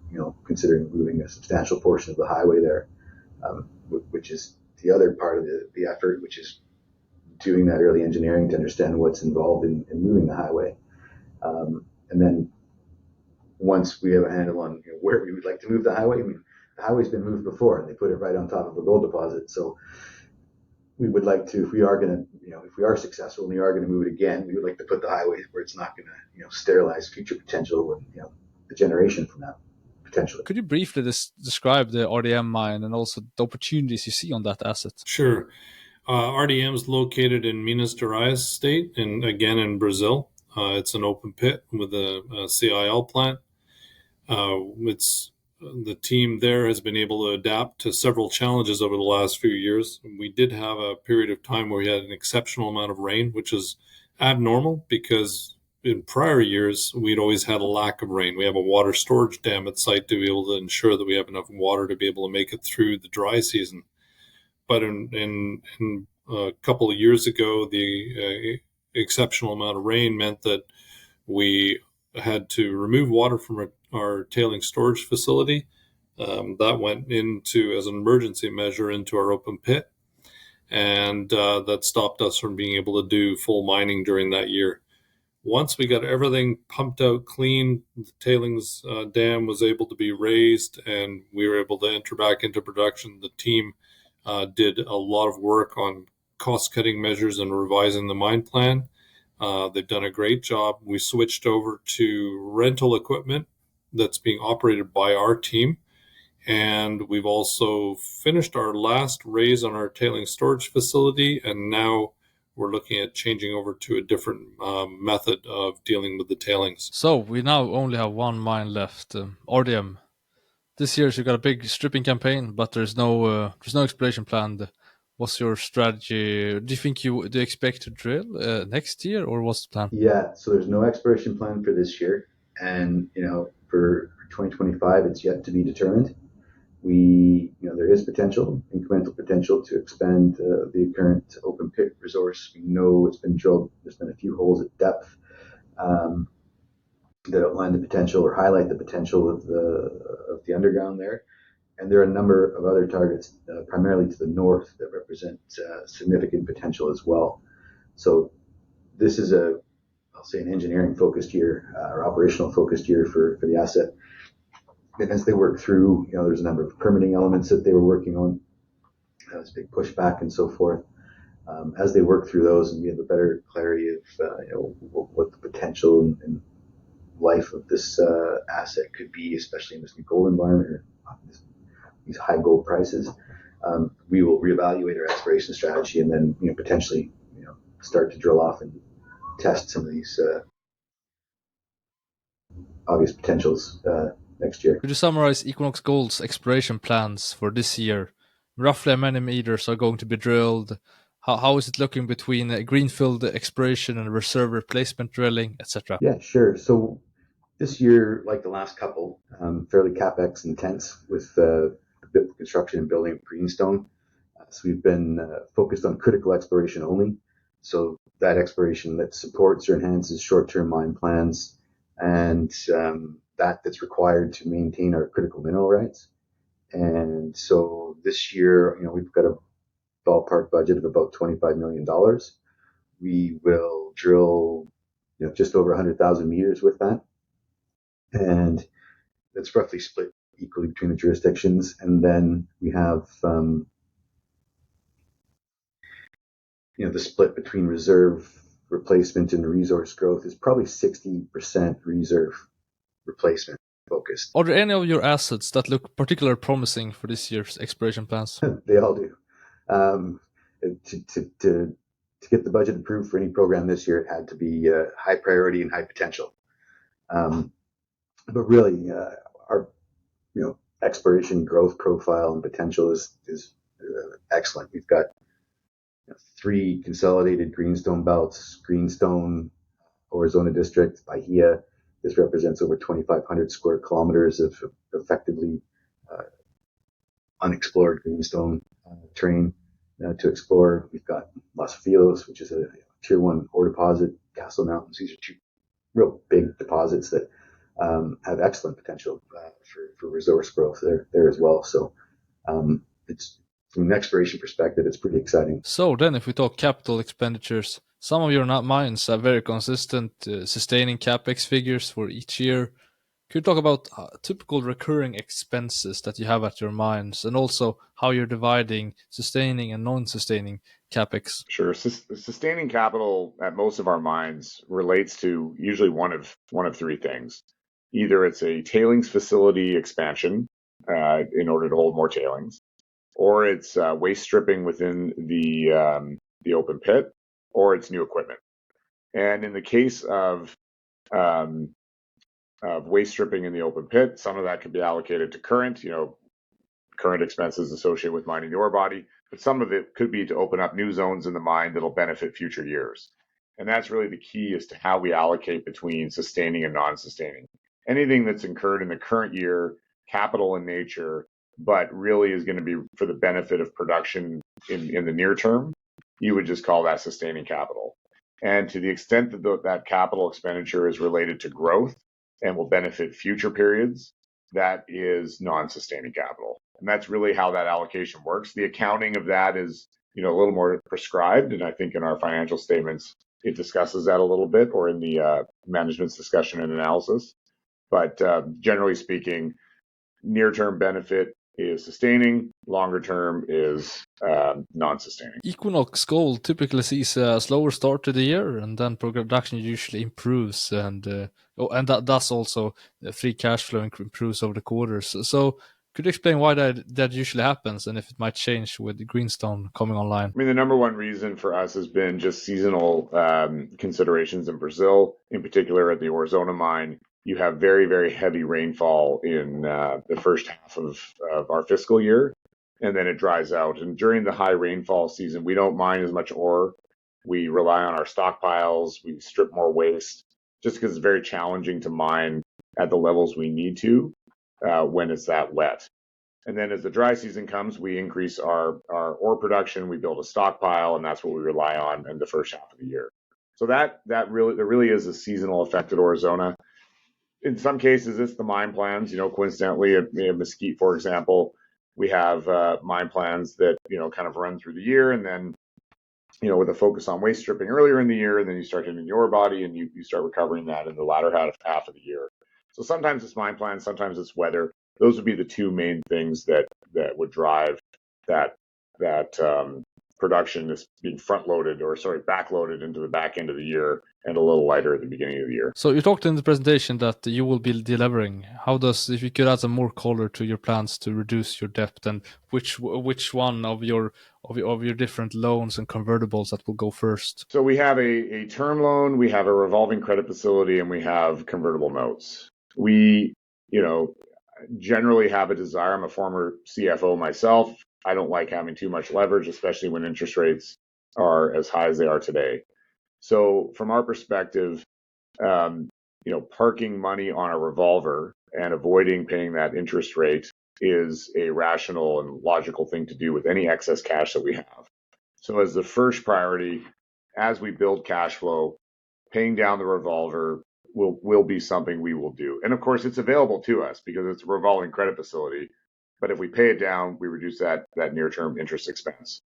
considering moving a substantial portion of the highway there, which is the other part of the effort, which is doing that early engineering to understand what's involved in moving the highway. And then once we have a handle on where we would like to move the highway, the highway's been moved before, and they put it right on top of a gold deposit. So we would like to, if we are successful and we are going to move it again, we would like to put the highway where it's not going to, sterilize future potential and, the generation from that potentially. Could you briefly describe the RDM mine and also the opportunities you see on that asset? Sure. RDM is located in Minas Gerais state, and again in Brazil. It's an open pit with a CIL plant. The team there has been able to adapt to several challenges over the last few years. We did have a period of time where we had an exceptional amount of rain, which is abnormal because in prior years, we'd always had a lack of rain. We have a water storage dam at site to be able to ensure that we have enough water to be able to make it through the dry season. But in a couple of years ago, the exceptional amount of rain meant that we had to remove water from our tailing storage facility. That went into, as an emergency measure, into our open pit. And that stopped us from being able to do full mining during that year. Once we got everything pumped out clean, the tailings dam was able to be raised and we were able to enter back into production. The team did a lot of work on cost-cutting measures and revising the mine plan. They've done a great job. We switched over to rental equipment that's being operated by our team. And we've also finished our last raise on our tailing storage facility. And now we're looking at changing over to a different method of dealing with the tailings. So we now only have one mine left, RDM. This year you got a big stripping campaign, but there's no exploration planned. What's your strategy? Do you expect to drill next year, or what's the plan? Yeah, so there's no exploration plan for this year, and for 2025, it's yet to be determined. There is incremental potential to expand the current open pit resource. We know it's been drilled. There's been a few holes at depth that outline the potential or highlight the potential of the underground there. And there are a number of other targets, primarily to the north, that represent significant potential as well. So this is an engineering-focused year or operational-focused year for the asset. And as they work through, there's a number of permitting elements that they were working on. There's big pushback and so forth. As they work through those, and we have a better clarity of what the potential and life of this asset could be, especially in this new gold environment or these high gold prices, we will reevaluate our exploration strategy and then potentially start to drill off and test some of these obvious potentials next year. Could you summarize Equinox Gold's exploration plans for this year? Roughly how many meters are going to be drilled? How is it looking between greenfield exploration and reserve replacement drilling, etc.? Yeah, sure. So this year, like the last couple, fairly Capex intense with construction and building of Greenstone. So we've been focused on critical exploration only. So that exploration that supports or enhances short-term mine plans and that's required to maintain our critical mineral rights. And so this year, we've got a ballpark budget of about $25 million. We will drill, just over 100,000 meters with that. And that's roughly split equally between the jurisdictions. And then we have, the split between reserve replacement and resource growth is probably 60% reserve replacement focused. Are there any of your assets that look particularly promising for this year's exploration plans? They all do. To get the budget approved for any program this year, it had to be high priority and high potential. But really, our exploration growth profile and potential is excellent. We've got 3 consolidated greenstone belts: Greenstone, Aurizona District, Bahia. This represents over 2,500 square kilometers of effectively unexplored greenstone terrain to explore. We've got Los Filos, which is a tier 1 ore deposit, Castle Mountains. These are 2 real big deposits that have excellent potential for resource growth there as well. So it's, from an exploration perspective, it's pretty exciting. So then if we talk capital expenditures, some of your mines have very consistent sustaining capex figures for each year. Could you talk about typical recurring expenses that you have at your mines, and also how you're dividing sustaining and non-sustaining capex? Sure. Sustaining capital at most of our mines relates to usually one of 3 things. Either it's a tailings facility expansion in order to hold more tailings, or it's waste stripping within the open pit, or it's new equipment. And in the case of waste stripping in the open pit, some of that could be allocated to current expenses associated with mining the ore body, but some of it could be to open up new zones in the mine that'll benefit future years. And that's really the key as to how we allocate between sustaining and non-sustaining. Anything that's incurred in the current year, capital in nature, but really is going to be for the benefit of production in the near term, you would just call that sustaining capital. And to the extent that that capital expenditure is related to growth and will benefit future periods, that is non-sustaining capital. And that's really how that allocation works. The accounting of that is, a little more prescribed, and I think in our financial statements it discusses that a little bit, or in the management's discussion and analysis. But generally speaking, near-term benefit is sustaining, longer term is non-sustaining. Equinox Gold typically sees a slower start to the year, and then production usually improves, and thus also free cash flow improves over the quarters. So could you explain why that usually happens, and if it might change with Greenstone coming online? I mean, the number one reason for us has been just seasonal considerations in Brazil, in particular at the Aurizona mine. You have very, very heavy rainfall in the first half of our fiscal year, and then it dries out. And during the high rainfall season, we don't mine as much ore. We rely on our stockpiles. We strip more waste, just because it's very challenging to mine at the levels we need to when it's that wet. And then as the dry season comes, we increase our ore production. We build a stockpile, and that's what we rely on in the first half of the year. So there really is a seasonal effect at Aurizona. In some cases, it's the mine plans. Coincidentally, at Mesquite, for example, we have mine plans that kind of run through the year, and then with a focus on waste stripping earlier in the year, and then you start hitting the ore body, and you start recovering that in the latter half of the year. So sometimes it's mine plans, sometimes it's weather. Those would be the 2 main things that would drive that production is being backloaded into the back end of the year, and a little lighter at the beginning of the year. So you talked in the presentation that you will be delevering. If you could add some more color to your plans to reduce your debt, and which one of your different loans and convertibles that will go first? So we have a term loan, we have a revolving credit facility, and we have convertible notes. We, generally have a desire. I'm a former CFO myself. I don't like having too much leverage, especially when interest rates are as high as they are today. So from our perspective, parking money on a revolver and avoiding paying that interest rate is a rational and logical thing to do with any excess cash that we have. So as the first priority, as we build cash flow, paying down the revolver will be something we will do. And of course, it's available to us because it's a revolving credit facility. But if we pay it down, we reduce that near-term interest expense.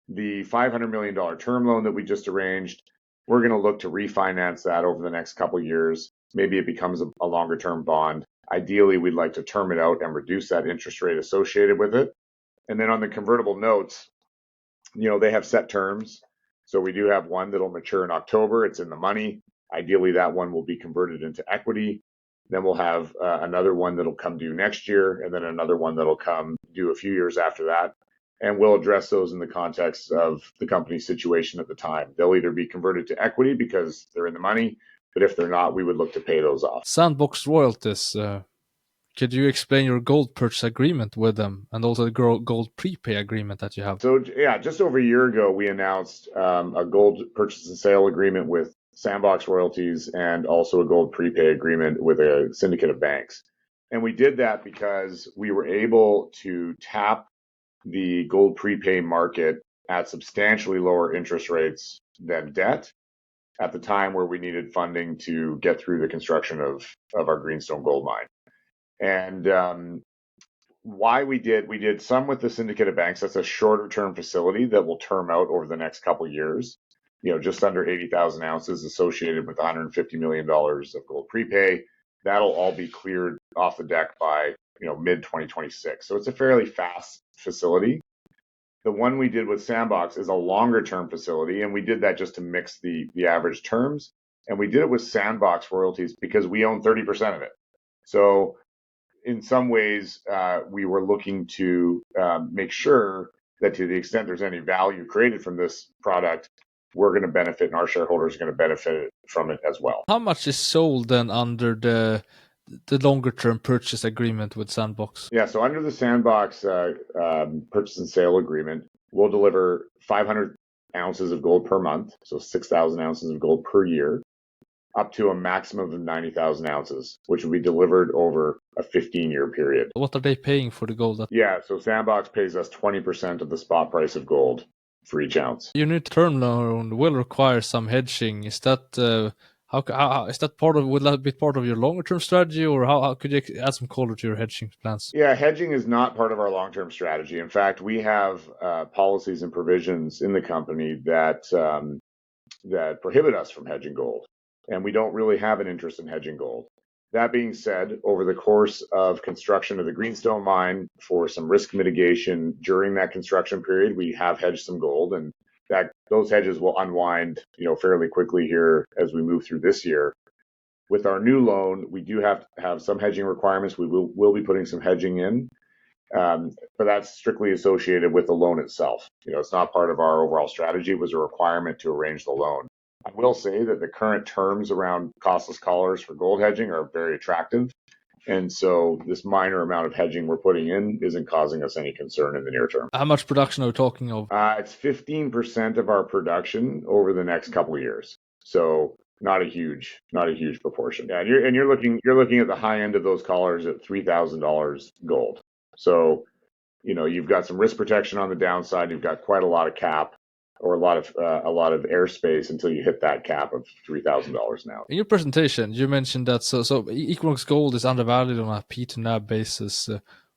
The $500 million term loan that we just arranged, we're going to look to refinance that over the next couple of years. Maybe it becomes a longer-term bond. Ideally, we'd like to term it out and reduce that interest rate associated with it. And then on the convertible notes, they have set terms. So we do have one that'll mature in October. It's in the money. Ideally, that one will be converted into equity. Then we'll have another one that'll come due next year, and then another one that'll come due a few years after that. And we'll address those in the context of the company's situation at the time. They'll either be converted to equity because they're in the money, but if they're not, we would look to pay those off. Sandbox Royalties. Could you explain your gold purchase agreement with them and also the gold prepay agreement that you have? So yeah, just over a year ago, we announced a gold purchase and sale agreement with Sandbox Royalties and also a gold prepay agreement with a syndicate of banks. And we did that because we were able to tap the gold prepay market at substantially lower interest rates than debt at the time where we needed funding to get through the construction of our Greenstone gold mine. And why we did some with the syndicate of banks. That's a shorter term facility that will term out over the next couple of years. Just under 80,000 ounces associated with $150 million of gold prepay. That'll all be cleared off the deck by mid 2026. So it's a fairly fast facility. The one we did with Sandbox is a longer term facility, and we did that just to mix the average terms. And we did it with Sandbox Royalties because we own 30% of it. So in some ways, we were looking to make sure that to the extent there's any value created from this product, we're going to benefit and our shareholders are going to benefit from it as well. How much is sold then under the longer term purchase agreement with Sandbox? Yeah, so under the Sandbox purchase and sale agreement, we'll deliver 500 ounces of gold per month, so 6,000 ounces of gold per year, up to a maximum of 90,000 ounces, which will be delivered over a 15-year period. What are they paying for the gold? Yeah, so Sandbox pays us 20% of the spot price of gold for each ounce. Your new term loan will require some hedging. Is that how is that will that be part of your longer term strategy, or how could you add some color to your hedging plans? Yeah, hedging is not part of our long term strategy. In fact, we have policies and provisions in the company that that prohibit us from hedging gold, and we don't really have an interest in hedging gold. That being said, over the course of construction of the Greenstone mine, for some risk mitigation during that construction period, we have hedged some gold, and those hedges will unwind, fairly quickly here as we move through this year. With our new loan, we do have to have some hedging requirements. We'll be putting some hedging in, but that's strictly associated with the loan itself. It's not part of our overall strategy. It was a requirement to arrange the loan. I will say that the current terms around costless collars for gold hedging are very attractive. And so this minor amount of hedging we're putting in isn't causing us any concern in the near term. How much production are we talking of? It's 15% of our production over the next couple of years. So not a huge proportion. Yeah, and you're looking at the high end of those collars at $3,000 gold. So, you've got some risk protection on the downside. You've got quite a lot of cap, or a lot of airspace until you hit that cap of $3,000 now. In your presentation, you mentioned that so Equinox Gold is undervalued on a P to NAV basis.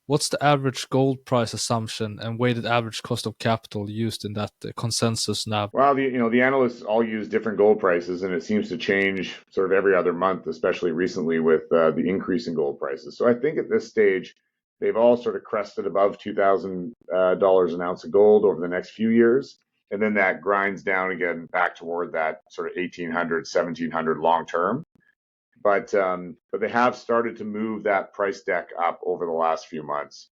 What's the average gold price assumption and weighted average cost of capital used in that consensus NAV? Well, the analysts all use different gold prices, and it seems to change sort of every other month, especially recently with the increase in gold prices. So I think at this stage, they've all sort of crested above $2,000 an ounce of gold over the next few years. And then that grinds down again back toward that sort of 1,800, 1,700 long term. But they have started to move that price deck up over the last few months.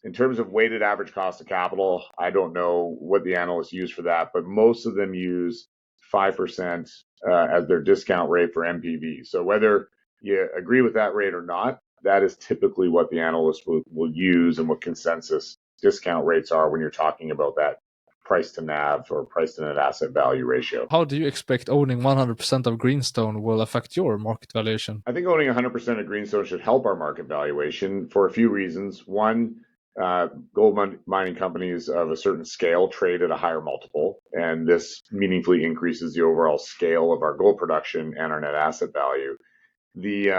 In terms of weighted average cost of capital, I don't know what the analysts use for that, but most of them use 5% as their discount rate for MPV. So whether you agree with that rate or not, that is typically what the analysts will use and what consensus discount rates are when you're talking about that price to NAV or price to net asset value ratio. How do you expect owning 100% of Greenstone will affect your market valuation? I think owning 100% of Greenstone should help our market valuation for a few reasons. One, gold mining companies of a certain scale trade at a higher multiple, and this meaningfully increases the overall scale of our gold production and our net asset value. The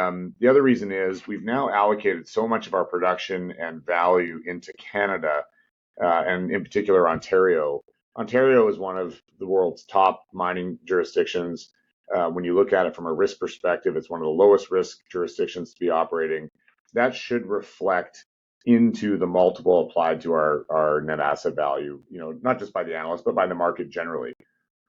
other reason is we've now allocated so much of our production and value into Canada, and in particular Ontario. Ontario is one of the world's top mining jurisdictions. When you look at it from a risk perspective, it's one of the lowest risk jurisdictions to be operating. That should reflect into the multiple applied to our net asset value, not just by the analysts, but by the market generally.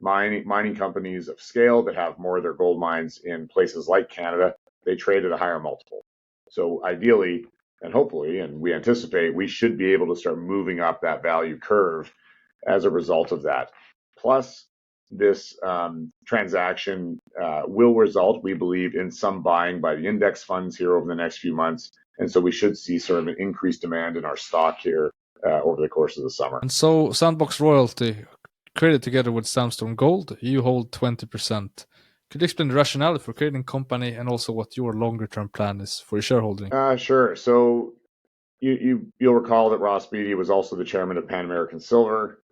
Mining companies of scale that have more of their gold mines in places like Canada, they trade at a higher multiple. So ideally, and hopefully, and we anticipate, we should be able to start moving up that value curve as a result of that. Plus, this transaction will result, we believe, in some buying by the index funds here over the next few months, And so we should see sort of an increased demand in our stock here over the course of the summer. And so Sandbox Royalty, created together with Sandstone Gold, you hold 20%. Could you explain the rationale for creating a company and also what your longer term plan is for your shareholding? Sure. So you'll recall that Ross Beaty was also the chairman of Pan American Silver.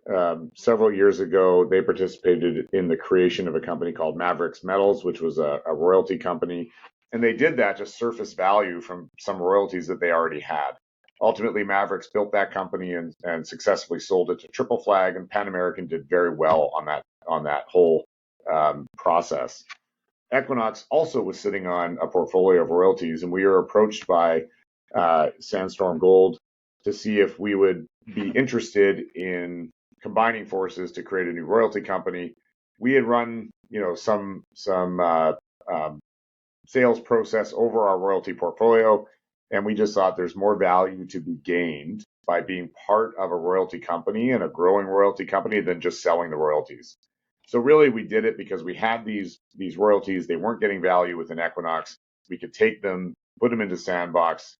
Several years ago, they participated in the creation of a company called Mavericks Metals, which was a royalty company. And they did that to surface value from some royalties that they already had. Ultimately, Mavericks built that company and successfully sold it to Triple Flag, and Pan American did very well on that whole process. Equinox also was sitting on a portfolio of royalties, and we were approached by Sandstorm Gold to see if we would be interested in combining forces to create a new royalty company. We had run, some sales process over our royalty portfolio, and we just thought there's more value to be gained by being part of a royalty company and a growing royalty company than just selling the royalties. So really, we did it because we had these royalties. They weren't getting value within Equinox. We could take them, put them into Sandbox,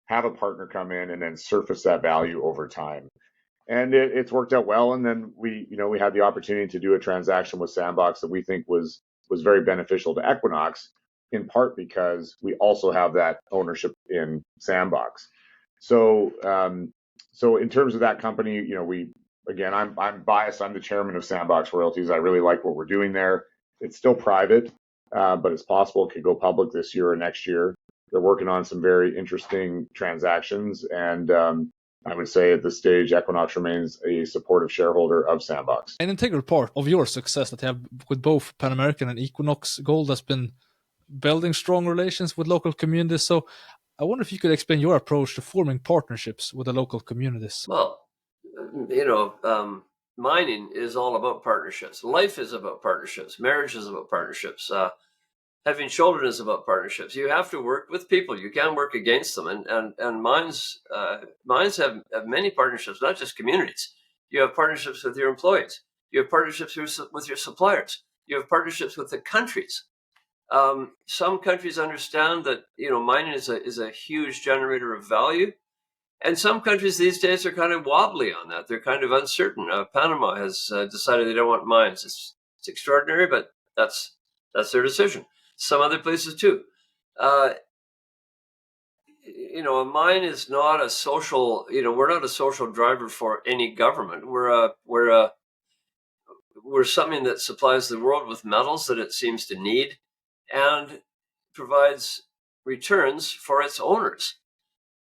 have a partner come in, and then surface that value over time. And it's worked out well. And then we had the opportunity to do a transaction with Sandbox that we think was very beneficial to Equinox, in part because we also have that ownership in Sandbox. So in terms of that company, I'm biased. I'm the chairman of Sandbox Royalties. I really like what we're doing there. It's still private, but it's possible it could go public this year or next year. They're working on some very interesting transactions, and I would say at this stage, Equinox remains a supportive shareholder of Sandbox. An integral part of your success that you have with both Pan American and Equinox Gold has been building strong relations with local communities. So I wonder if you could explain your approach to forming partnerships with the local communities. Well, mining is all about partnerships. Life is about partnerships. Marriage is about partnerships. Having children is about partnerships. You have to work with people. You can't work against them. And mines have many partnerships, not just communities. You have partnerships with your employees. You have partnerships with your suppliers. You have partnerships with the countries. Some countries understand that mining is a huge generator of value, and some countries these days are kind of wobbly on that. They're kind of uncertain. Panama has decided they don't want mines. It's extraordinary, but that's their decision. Some other places too. A mine is not a social. We're not a social driver for any government. We're something that supplies the world with metals that it seems to need, and provides returns for its owners.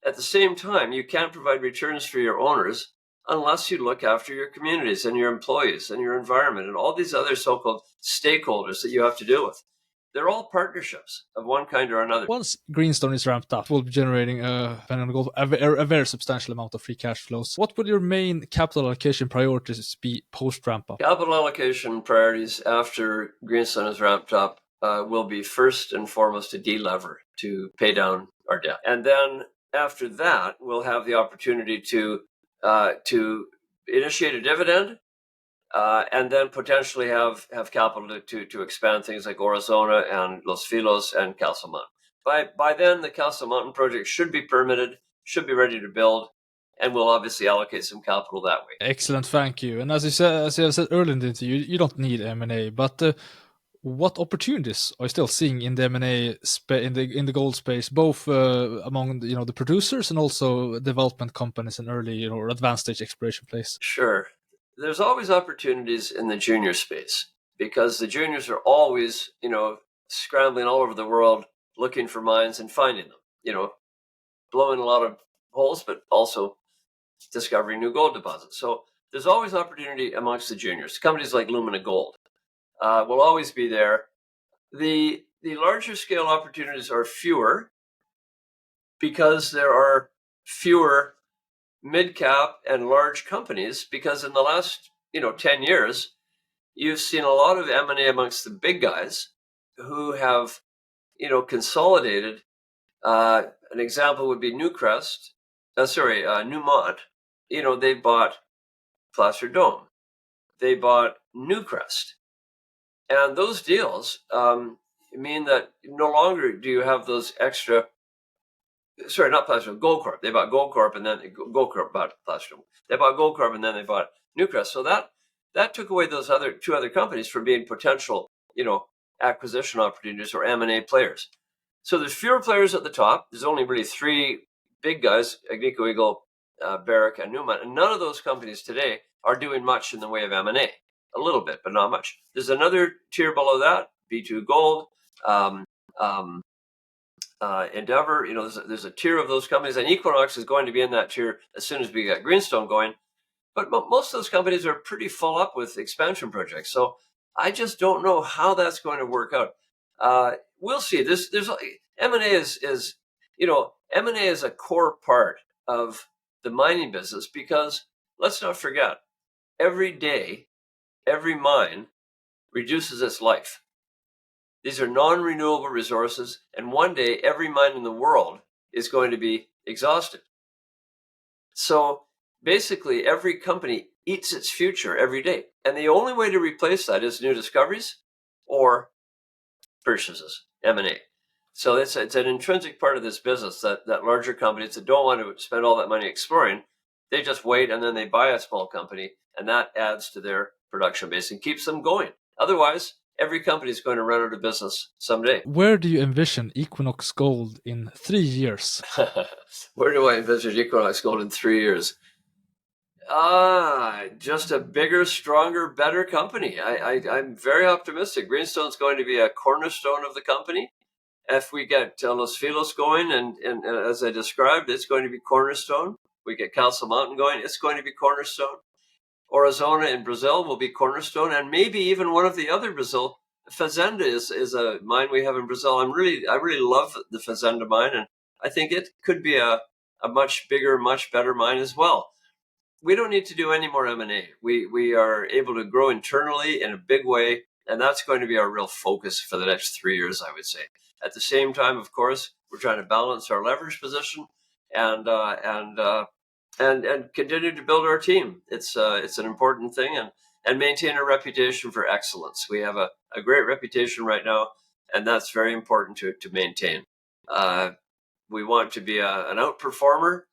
At the same time, you can't provide returns for your owners unless you look after your communities and your employees and your environment and all these other so-called stakeholders that you have to deal with. They're all partnerships of one kind or another. Once Greenstone is ramped up, we'll be generating a very substantial amount of free cash flows. What would your main capital allocation priorities be post ramp up? Capital allocation priorities after Greenstone is ramped up will be first and foremost to delever, to pay down our debt. And then after that, we'll have the opportunity to initiate a dividend, and then potentially have capital to expand things like Aurizona and Los Filos and Castle Mountain. By then, the Castle Mountain project should be permitted, should be ready to build, and we'll obviously allocate some capital that way. Excellent, thank you. And as I said earlier in the interview, you don't need M&A, but what opportunities are you still seeing in the M&A in the gold space, both among the producers and also development companies and early or advanced stage exploration plays? Sure. There's always opportunities in the junior space because the juniors are always, scrambling all over the world looking for mines and finding them, blowing a lot of holes, but also discovering new gold deposits. So there's always opportunity amongst the juniors. Companies like Lumina Gold will always be there. The larger scale opportunities are fewer because there are fewer mid-cap and large companies, because in the last 10 years you've seen a lot of M&A amongst the big guys who have consolidated. An example would be Newmont. They bought Placer Dome, they bought Newcrest, and those deals mean that no longer do you have those extra sorry, not Platinum, Goldcorp. They bought Goldcorp, and then Goldcorp bought Platinum. They bought Goldcorp, and then they bought Newcrest. So that took away those two other companies from being potential, acquisition opportunities or M&A players. So there's fewer players at the top. There's only really three big guys: Agnico Eagle, Barrick, and Newmont. And none of those companies today are doing much in the way of M&A. A little bit, but not much. There's another tier below that: B2 Gold, Endeavor. There's a tier of those companies, and Equinox is going to be in that tier as soon as we get Greenstone going. But most of those companies are pretty full up with expansion projects. So I just don't know how that's going to work out. We'll see. There's M&A is M&A is a core part of the mining business, because let's not forget, every day, every mine reduces its life. These are non-renewable resources, and one day every mine in the world is going to be exhausted. So basically, every company eats its future every day. And the only way to replace that is new discoveries or purchases, M&A. So it's an intrinsic part of this business that larger companies that don't want to spend all that money exploring, they just wait and then they buy a small company, and that adds to their production base and keeps them going. Otherwise, every company is going to run out of business someday. Where do you envision Equinox Gold in 3 years? Where do I envision Equinox Gold in 3 years? Just a bigger, stronger, better company. I'm very optimistic. Greenstone's going to be a cornerstone of the company. If we get Los Filos going, and as I described, it's going to be cornerstone. We get Castle Mountain going, it's going to be cornerstone. Aurizona in Brazil will be cornerstone, and maybe even one of the other Brazil. Fazenda is a mine we have in Brazil. I really love the Fazenda mine, and I think it could be a much bigger, much better mine as well. We don't need to do any more M&A. We are able to grow internally in a big way, and that's going to be our real focus for the next 3 years, I would say. At the same time, of course, we're trying to balance our leverage position and continue to build our team. It's an important thing, and maintain a reputation for excellence. We have a great reputation right now, and that's very important to maintain. We want to be an outperformer.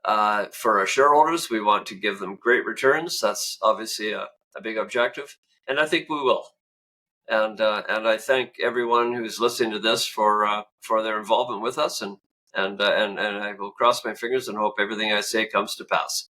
For our shareholders, we want to give them great returns. That's obviously a big objective, and I think we will. And I thank everyone who's listening to this for their involvement with us, and I will cross my fingers and hope everything I say comes to pass.